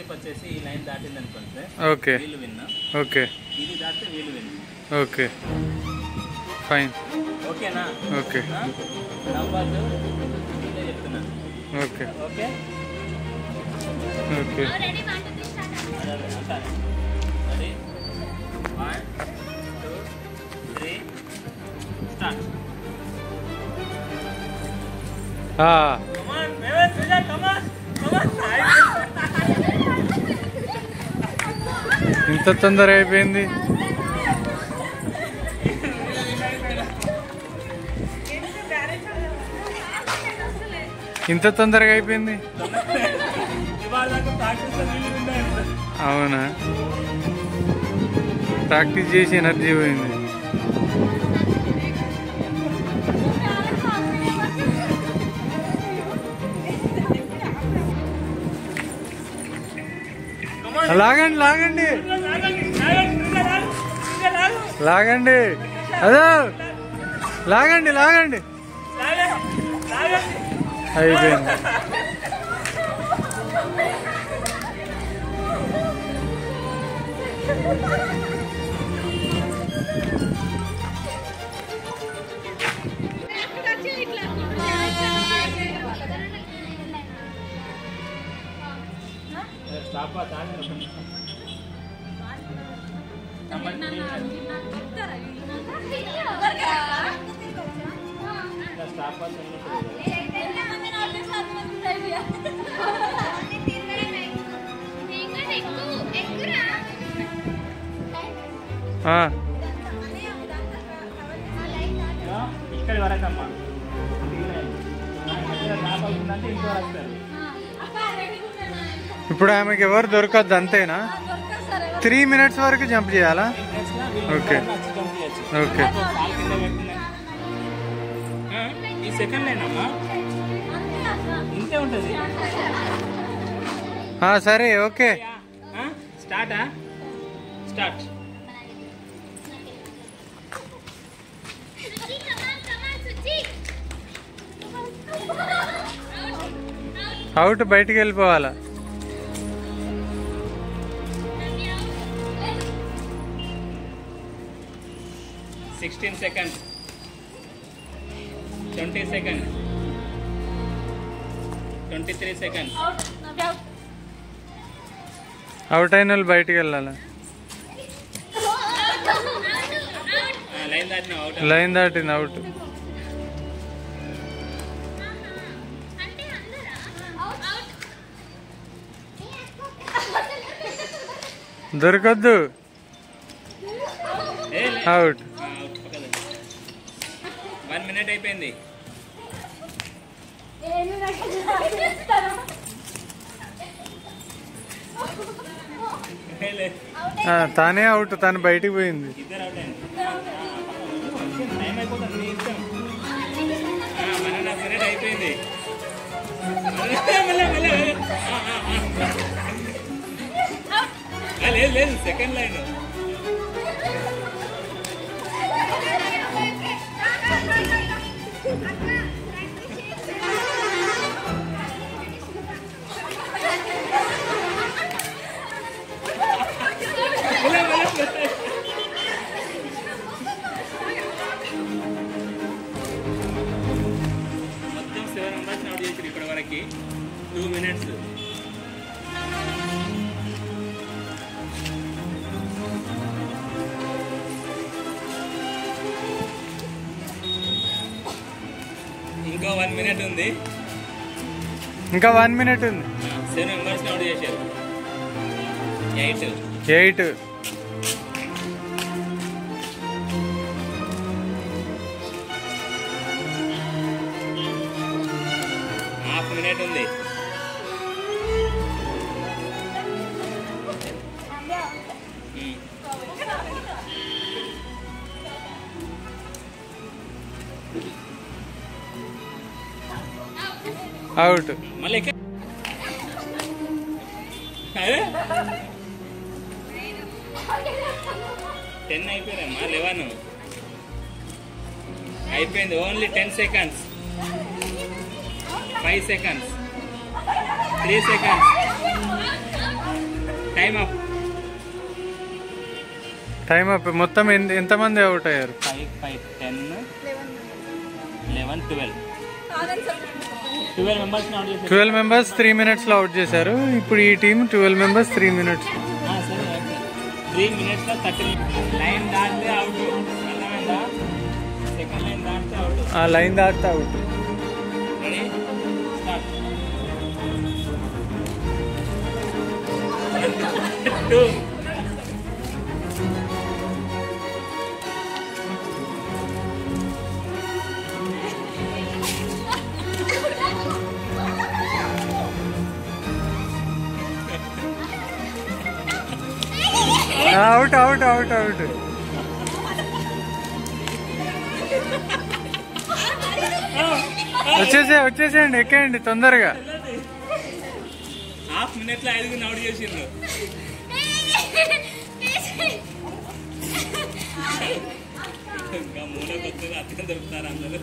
వచ్చేసి ఈ లైన్ దాటింది అనుకోండి సార్. ఓకే, వీళ్ళు విన్. ఓకే, ఇది దాటితే వీళ్ళు విన్. Okay, fine. ఓకేనా? ఓకే, నంబర్లు చెప్తున్నాను. Okay, okay, okay. Ready 1 2 3 start. Come on, Mevan, Sujat, come on. ఇంత తొందర అయిపోయింది. ఇంత తొందరగా అయిపోయింది. అవునా, ప్రాక్టీస్ చేసి ఎనర్జీ పోయింది. లాగండి లాగండి లాగండి, అదో లాగండి లాగండి. అయిపోయింది. ఇక్కడ వరకమ్మా ఇంకో వస్తారు. ఇప్పుడు ఆమెకి ఎవరు దొరకద్దు అంతేనా? 3 minutes వరకు జంప్ చేయాలా? Okay, okay. ఈ సెకండ్ లైన్ అమ్మా ఇంతే ఉంటుంది. సరే, ఓకే. స్టార్టా? స్టార్ట్. అవుట్, బయటికి వెళ్ళిపోవాలా. Sixteen seconds. 20 seconds. 23 seconds. Out అయిన వాళ్ళు బయటికి వెళ్ళాలా. లైన్ దాటిన అవుట్. లైన్ దాటింది, అవుట్. దొరకద్దు. అవుట్. 1 minute అయిపోయింది. తానే అవుట్, తను బయటికి పోయింది. ఇద్దరు అవుట్ అయింది. టైం అయిపోతుంది, నీ ఇష్టం. 1.5 minute అయిపోయింది. లేదు లేదు, సెకండ్ లైన్. మొత్తం 7 members అవుట్ చేసారు ఇప్పటి వరకు. 2 minutes. ఇంకో 1 minute ఉంది. ఇంకా 1 minute ఉంది. 7 members అవుట్ చేశారు. 8. హాఫ్ మినిట్ ఉంది. అవుట్. మళ్ళీ 10 అయిపోయిందమ్మా. 11 అయిపోయింది. Only 10 seconds. 5 seconds. 3 seconds. Time up. Time up. మొత్తం ఎంతమంది అవుట్ అయ్యారు? 5, 10, 11, 12. 12 members అవుట్ చేశారు. 12 members 3 minutes లో అవుట్ చేశారు. ఇప్పుడు ఈ టీం 12 members 3 minutes. సరే, 3 minutes లో 30 లైన్ దాటితే అవుట్. అర్థమైందా? సెకండ్ లైన్ దాటితే అవుట్. ఆ లైన్ దాటితే out. Ready, start. 1, 2. Out out out out. వచ్చేసేయండి, ఎక్కండి తొందరగా. హాఫ్ మినిట్ లో 5 అవుట్ చేసిండ్రు. ఇంకా మూడో కొత్తగా అతిగా దొరుకుతారు అందరూ.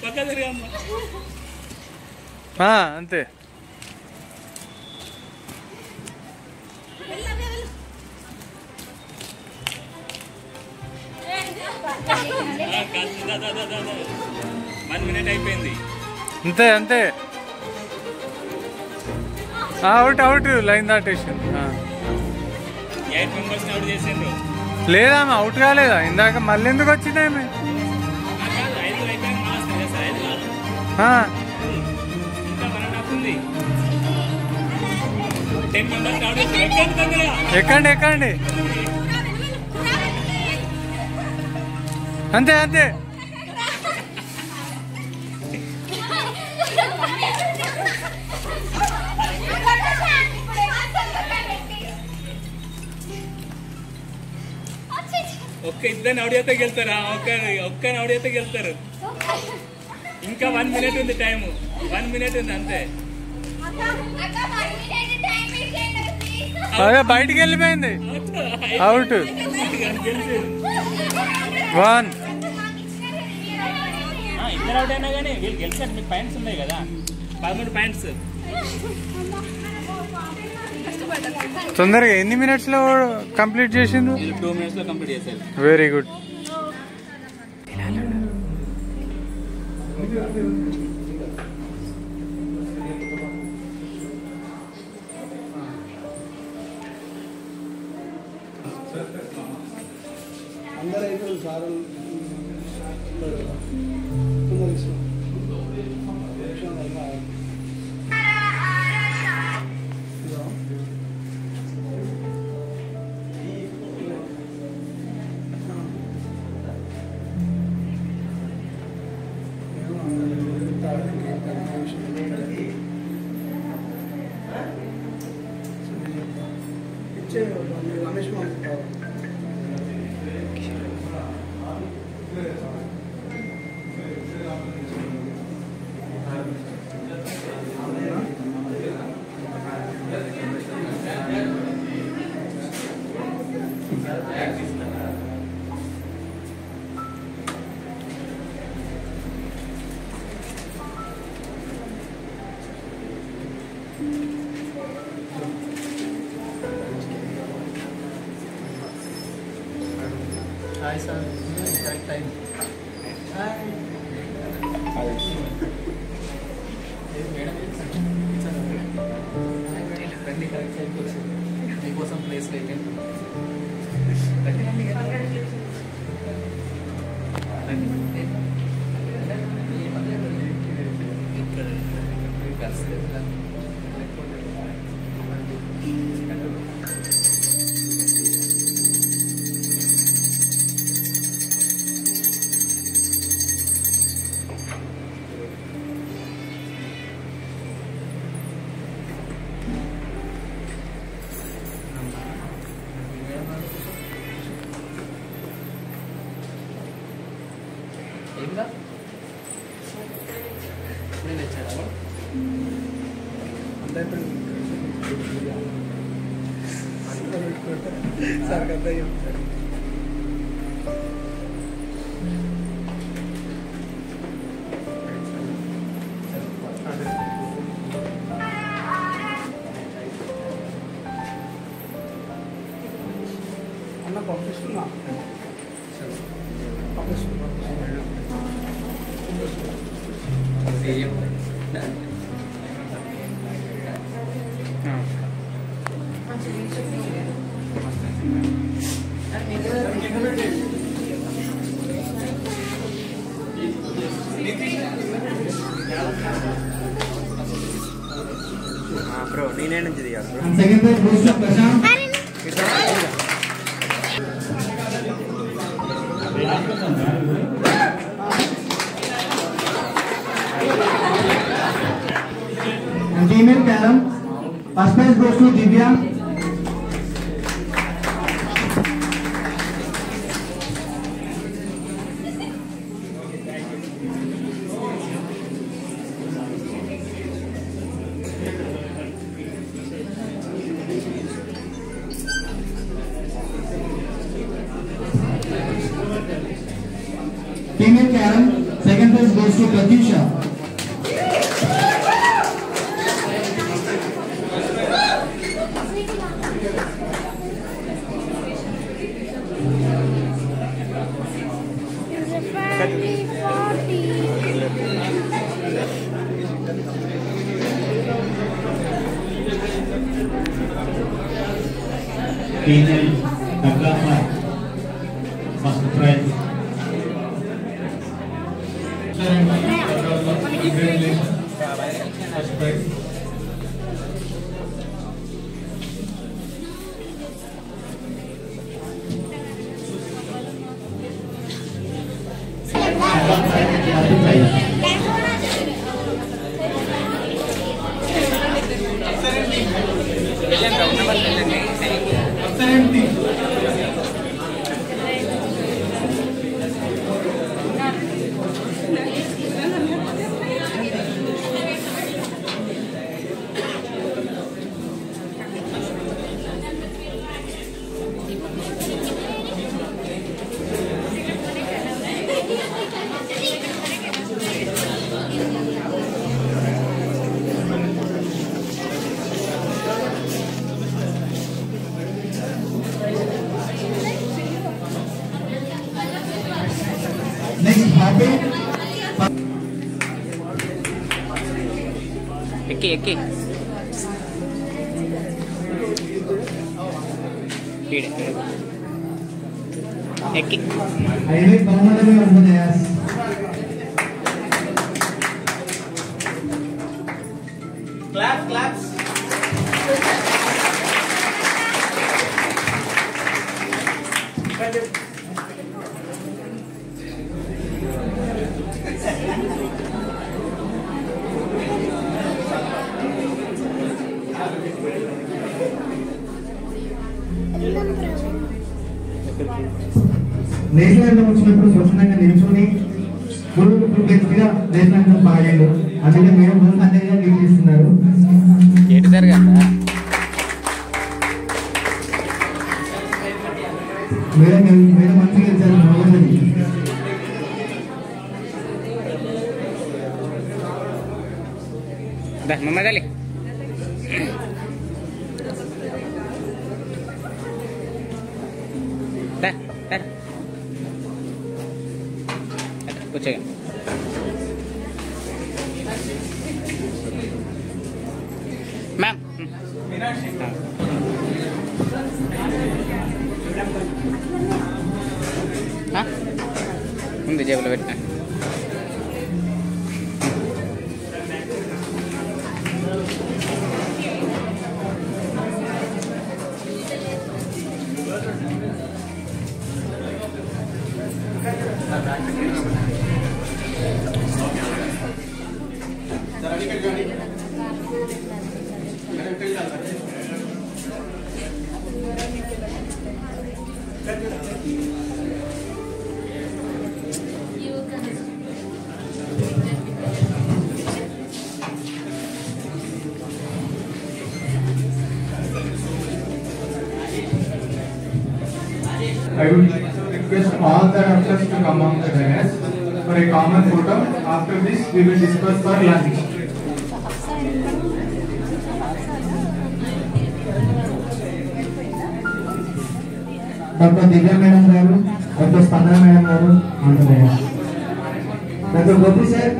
పక్క తిరిగమ్మా. అంతే. వన్ మినిట్ అయిపోయింది. అంతే అంతే. అవుట్ అవుట్, లైన్ దాటేసింది. 8 మెంబర్స్ అవుట్ చేసిండ్రు. లేదా అవుట్ కాలేదా ఇందాక? మళ్ళీ ఎందుకు వచ్చింది ఆమె? 5 అయిపోయింది. ఇంకా 1.5 ఉంది. 10 మెంబర్స్ అవుట్ చేసిండ్రు. ఎక్కండి ఎక్కండి. అంతే అంతే. ఇద్దరు నడియతే గెలుతారా? ఒక్క నడియతే గెలుతారు. ఇంకా 1 minute ఉంది టైము. 1 minute ఉంది అంతే. అదే బయటికి వెళ్ళిపోయింది. అవుట్. 1. ఇద్దరు అవుట్ అయినా కానీ వీళ్ళు గెలిచారు. మీకు పాయింట్స్ ఉన్నాయి కదా, 13 పాయింట్స్. తొందరగా ఎన్ని మినిట్స్ లో కంప్లీట్ చేసిండు? 2 minutes లో కంప్లీట్ చేశారు. Very good. అందరూ అయిపోయింది sir. Ramesh hi sir. Correct time. రండి, కరెక్ట్ టైంకి వచ్చింది. మీకోసం ప్లేస్ అయిపోయింది. సార్ కదా చెప్తారు. అన్న పంపిస్తున్నా. బ్రో నేనే నుంచి దిగాను bro. Second prize goes to Prashant. And female carom, first prize goes to Divya. Female carom, second prize goes to Pratyusha. Female Kaklama, first prize. Congratulations, first prize. Second prize. ఎక్కి ఎక్కి ఎక్కి Claps, claps. National వచ్చినప్పుడు స్వచ్ఛందంగా నిల్చుని full గట్టిగా national పాడాడు. అందుకే madam full కంటెంట్గా lead చేస్తున్నారు. ఎటు జరగా మేడం మంచిగా ఇచ్చారు. బాగుంది. మహమ్మద్ అలీ కూర్చోగా మ్యామ్ ఉంది జేబులో పెట్టినా I would request all the doctors to come on the dais for a common photo. After this, we will discuss for lunch. Doctor Divya madam garu, doctor Spandana madam garu, doctor Gopi sir,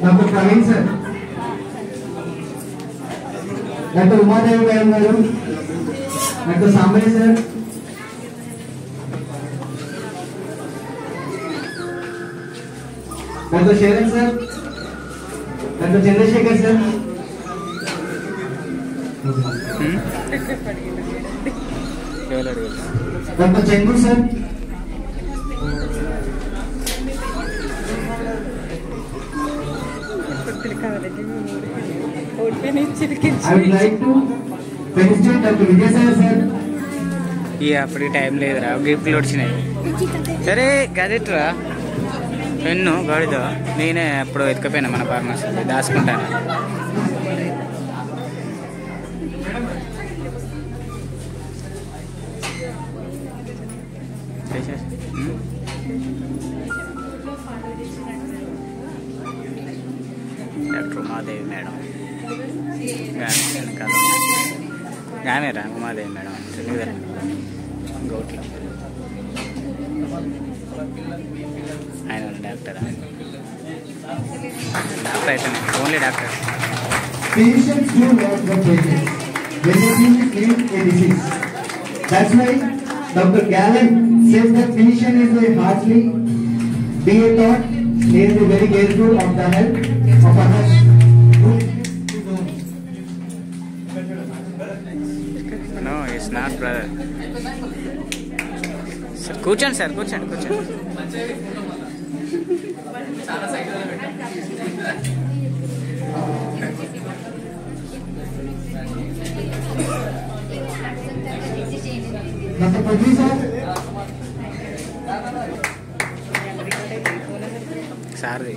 doctor Praveen sir, doctor Umadevi madam garu, doctor Sambaiah sir, doctor Saran sir, doctor Chandrasekhar sir, doctor Chandru sir, I would like to felicitate Dr. Vijayasagar sir. అప్పటికి time లేదురా, గిఫ్ట్లు వచ్చినాయి. సరే గదిట్రా pen గడిదో నేనే అప్పుడు ఎత్తుకపోయినా మన pharmacy దాచుకుంటాను. డాక్టర్ ఉమాదేవి మేడం ఆమెరా ఉమాదేవి మేడం తెలియదు గౌట్లో ఆయన డాక్టర్ డాక్టర్ అయితే only doctor. Physicians do work with patients when they feel a disease. That's why Dr. Gallen says that physician is a hardly be a thought. They will be very careful of the health of others. No, it's not, brother. Sir, కూర్చోండి sir, కూర్చోండి కూర్చోండి. Dr. Padri sir. సార్ది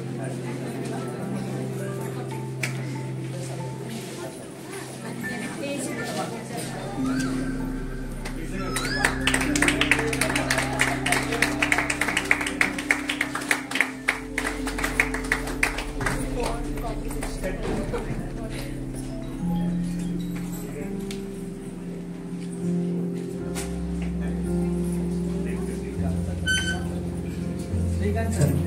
Chandrasekhar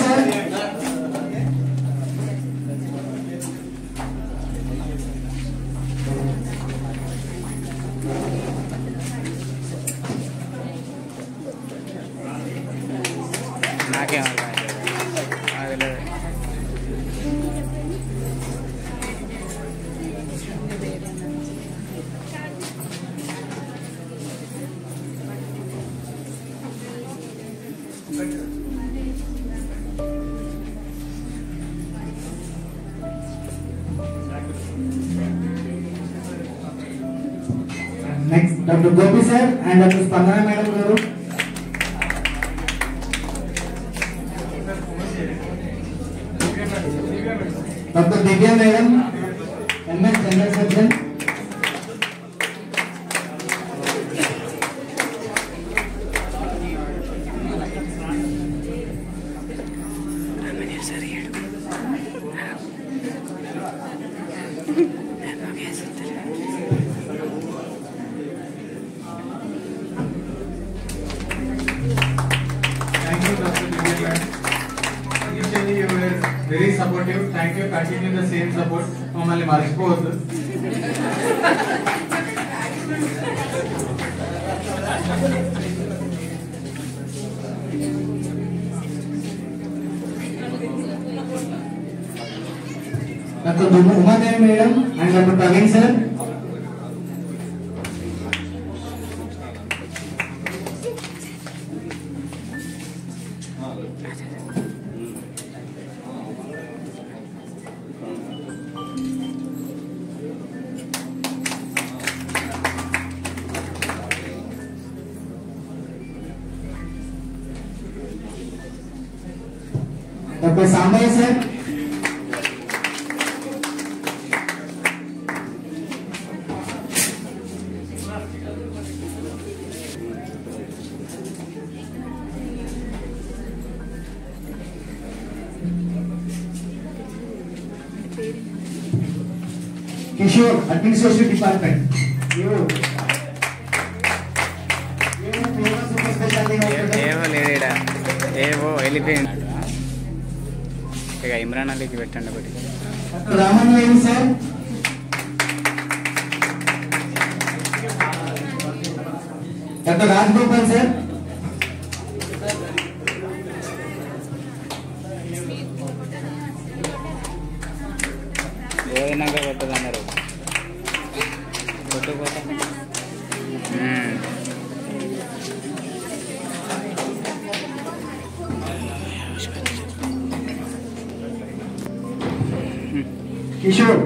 sir నాకేం next doctor Gopi sir and doctor Spandana madam garu. Doctor Divya madam, MS general surgeon. Very supportive. Thank you. Continue the same support. మమ్మల్ని మర్చిపోవద్దు. Doctor Umadevi madam and doctor Praveen sir. Doctor Sambaiah sir. Kishore, administration department. ఏవో లేడా, ఏవో వెళ్ళిపోయినాడు. ఇక ఇమ్రాన్ అలీకి పెట్టండి ఒకటి. Raman Veni sir. Doctor Rajagopal sir. భోజనాక కొట్టదన్నారు. కొట్టుకోట కిషోర్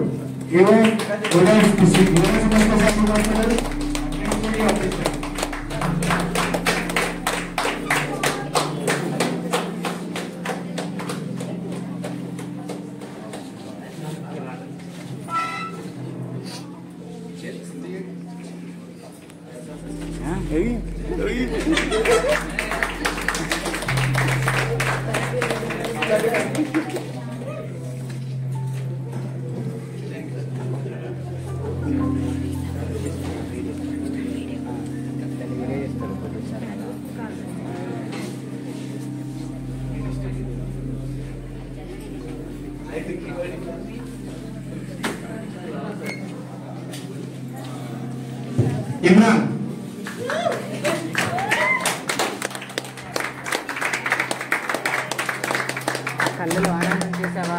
ఇమ్రాన్. కళ్ళలో ఆనందం చూసావా?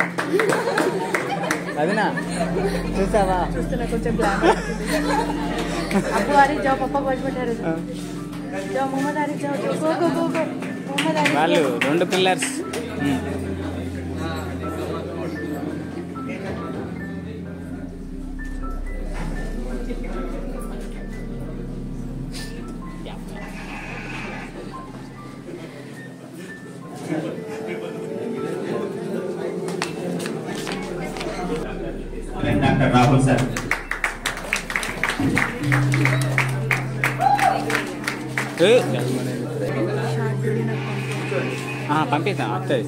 అదినా చూసావా? చూస్తున్నా కొంచెం బ్లాక్. అప్పు ఆరి జాబ్ పప్ప పట్టుబట్టారు. జాబ్ మొహమ్మద్ ఆరి జాబ్ go go go go Mohammad ఆరి. వాళ్ళు రెండు పిల్లర్స్. Doctor Rahul sir. పంపిస్తాం వస్తుంది.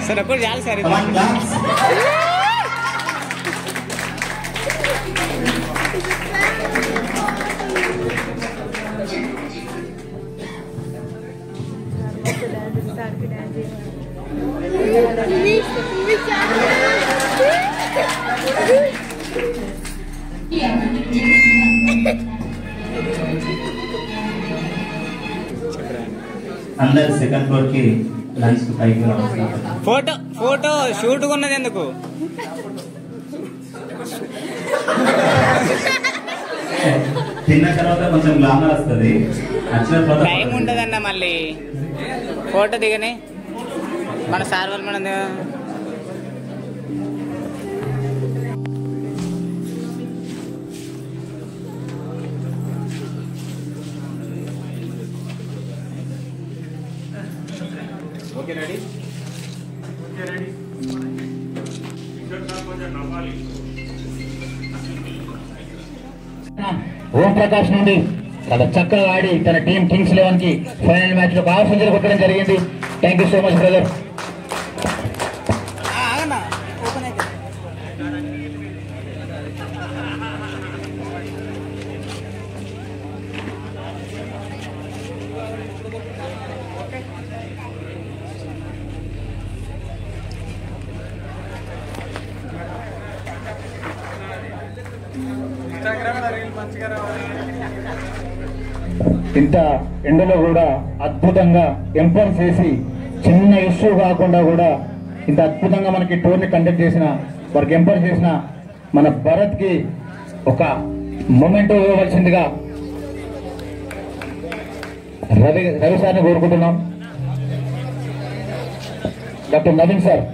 సార్ అప్పుడు చాలు సార్. అందరు సెకండ్ ఫ్లోర్ కి లంచ్ కి పైకి రావాలి. ఫోటో షూట్ ఉన్నది ఎందుకు? తిన్న తర్వాత కొంచెం గ్లామర్ వస్తుంది. టైం ఉండదన్న మళ్ళీ ఫోటో దిగని మన సార్ వాళ్ళు మన ఓకే రెడీ. ఓం ప్రకాష్ నుండి చాలా చక్కగా ఆడి తన టీం కింగ్స్ 11 కి ఫైనల్ మ్యాచ్ లో 6 సెంచరీ కొట్టడం జరిగింది. Thank you so much brother. ఇంత ఎండలో కూడా అద్భుతంగా ఎంపర్ చేసి చిన్న ఇష్యూ కాకుండా కూడా ఇంత అద్భుతంగా మనకి టూర్ని కండక్ట్ చేసిన వారికి ఎంపర్ చేసిన మన భరత్ కి ఒక మొమెంటో ఇవ్వవలసిందిగా రవి సార్ని కోరుకుంటున్నాం. Doctor Naveen sir.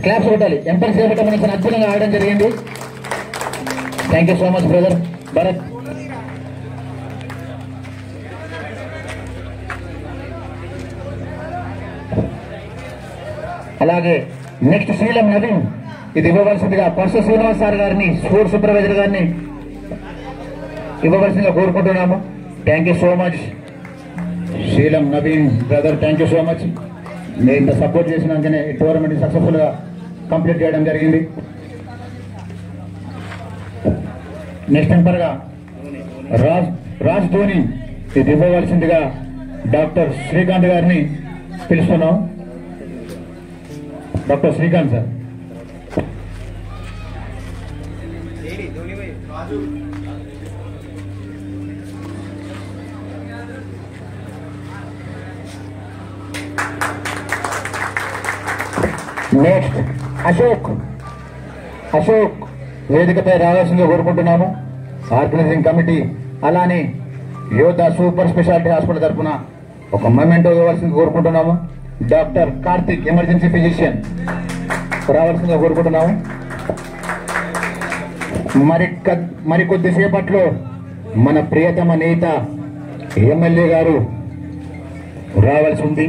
క్లాప్స్ కొట్టాలి. ఎంపర్ చేపట్టడం మనకి అద్భుతంగా ఆడడం జరిగింది. Thank you so much brother Bharat. అలాగే నెక్స్ట్ శీలం నవీన్ ఇది ఇవ్వవలసిందిగా పర్సు శ్రీనివాస్ సార్ గారిని స్పోర్ట్స్ సూపర్వైజర్ గారిని ఇవ్వవలసిందిగా కోరుకుంటున్నాము. Thank you so much Sheelam Naveen brother. Thank you so much. నేను ఇంత సపోర్ట్ చేసినాకనే ఈ టోర్నమెంట్ సక్సెస్ఫుల్ గా కంప్లీట్ చేయడం జరిగింది. నెక్స్ట్ ఎంపర్ గా రాజ్ ధోని ఇది ఇవ్వవలసిందిగా డాక్టర్ శ్రీకాంత్ గారిని పిలుస్తున్నాం. Doctor Srikanth sir. Next Ashok వేదికపై రావాల్సిందిగా కోరుకుంటున్నాము. ఆర్గనైజింగ్ కమిటీ అలానే యోధా సూపర్ స్పెషాలిటీ హాస్పిటల్ తరఫున ఒక మొమెంటో ఇవ్వాల్సిందిగా కోరుకుంటున్నాము. డాక్టర్ కార్తిక్ ఎమర్జెన్సీ ఫిజిషియన్ రావాల్సిందిగా కోరుకుంటున్నాము. మరికొద్దిసేపట్లో మన ప్రియతమ నేత ఎమ్మెల్యే గారు రావాల్సి ఉంది.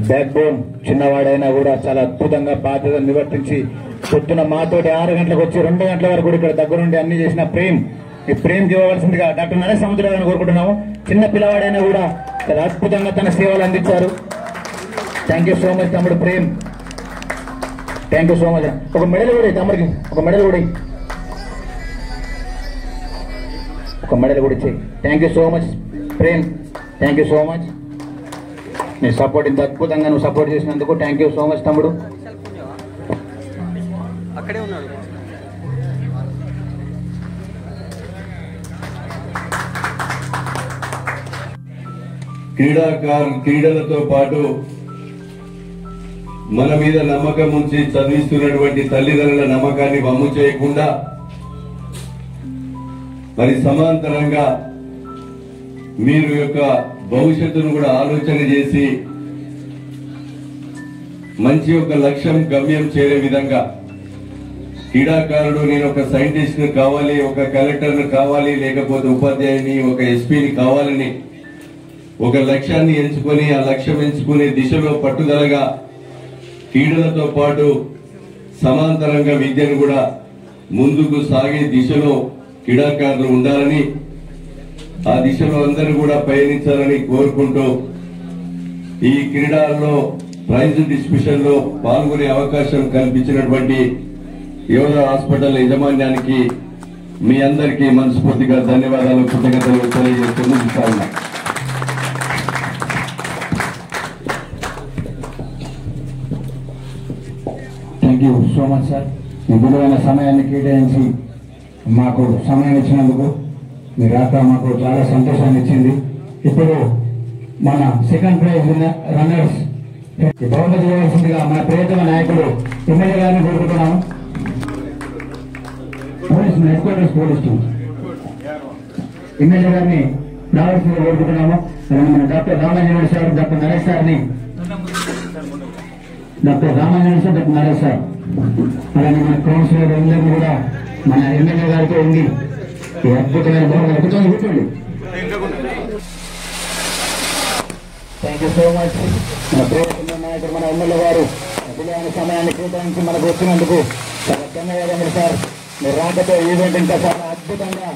బ్యాక్ బోన్ చిన్నవాడైనా కూడా చాలా అద్భుతంగా బాధ్యత నిర్వర్తించి పొద్దున మాతోటి 6 గంటలకు వచ్చి 2 గంటల వరకు కూడా ఇక్కడ దగ్గరుండి అన్ని చేసిన ఈ ప్రేమ్కి ఇవ్వవలసిందిగా డాక్టర్ నరేష్ సముద్రాన్ని కోరుకుంటున్నాము. చిన్న పిల్లవాడైనా కూడా చాలా అద్భుతంగా తన సేవలు అందించారు. థ్యాంక్ యూ సో మచ్ తమ్ముడు Prem. Thank you so much. ఒక మెడల్ కూడా తమ్ముడికి ఒక మెడల్ కూడా ఇచ్చేయి. Thank you so much Prem. Thank you so much. నీ సపోర్ట్ ఇంత అద్భుతంగా నువ్వు సపోర్ట్ చేసినందుకు థ్యాంక్ యూ సో మచ్ తమ్ముడు. అక్కడే ఉన్నాడు. క్రీడలతో పాటు మన మీద నమ్మకం ఉంచి చదివిస్తున్నటువంటి తల్లిదండ్రుల నమ్మకాన్ని వమ్ము చేయకుండా మరి సమాంతరంగా మీరు యొక్క భవిష్యత్తును కూడా ఆలోచన చేసి మంచి ఒక లక్ష్యం గమ్యం చేరే విధంగా క్రీడాకారుడు నేను ఒక సైంటిస్ట్ కావాలి, ఒక కలెక్టర్ కావాలి, లేకపోతే ఉపాధ్యాయుని, ఒక ఎస్పీని కావాలని ఒక లక్ష్యాన్ని ఎంచుకొని ఆ లక్ష్యం ఎంచుకునే దిశలో పట్టుదలగా క్రీడలతో పాటు సమాంతరంగా విద్యను కూడా ముందుకు సాగే దిశలో క్రీడాకారులు ఉండాలని, ఆ దిశలో అందరూ కూడా పయనించాలని కోరుకుంటూ ఈ క్రీడల్లో ప్రైజ్ డిస్ట్రిబ్యూషన్ లో పాల్గొనే అవకాశం కల్పించినటువంటి యోధ హాస్పిటల్ యాజమాన్యానికి మీ అందరికీ మనస్ఫూర్తిగా ధన్యవాదాలు, కృతజ్ఞతలు తెలియజేస్తూ ముగిస్తాను. Thank you so much sir. మీ విలువైన సమయాన్ని కేటాయించి మాకు సమయం ఇచ్చినందుకు మీ రాక మాకు చాలా సంతోషాన్ని ఇచ్చింది. ఇప్పుడు మన సెకండ్ ప్రైజ్ రన్నర్స్ బహుమతి ఇవ్వాల్సిందిగా మన ప్రియతమ నాయకుడు ఎమ్మెల్యే గారిని కోరుకుంటున్నాము. Police headquarters police team MLA గారిని రావాల్సిందిగా కోరుకుంటున్నాము. మన doctor Ramanjaneyudu sir, doctor Naresh సార్ని, doctor Ramanjaneyudu sir, doctor Naresh sir, అలాగే మన కౌన్సిలర్ అందరినీ కూడా మన ఎమ్మెల్యే గారితో ఉండి ఈ అద్భుతమైన బహుమతి కూర్చోండి. Thank you so much. మన ప్రియతమ నాయకుడు మన ఎమ్మెల్యే గారు విలువైన సమయాన్ని కేటాయించి మనకు వచ్చినందుకు చాలా ధన్యవాదములు సార్. మీరు రాకతో ఈవెంట్ ఇంకా చాలా అద్భుతంగా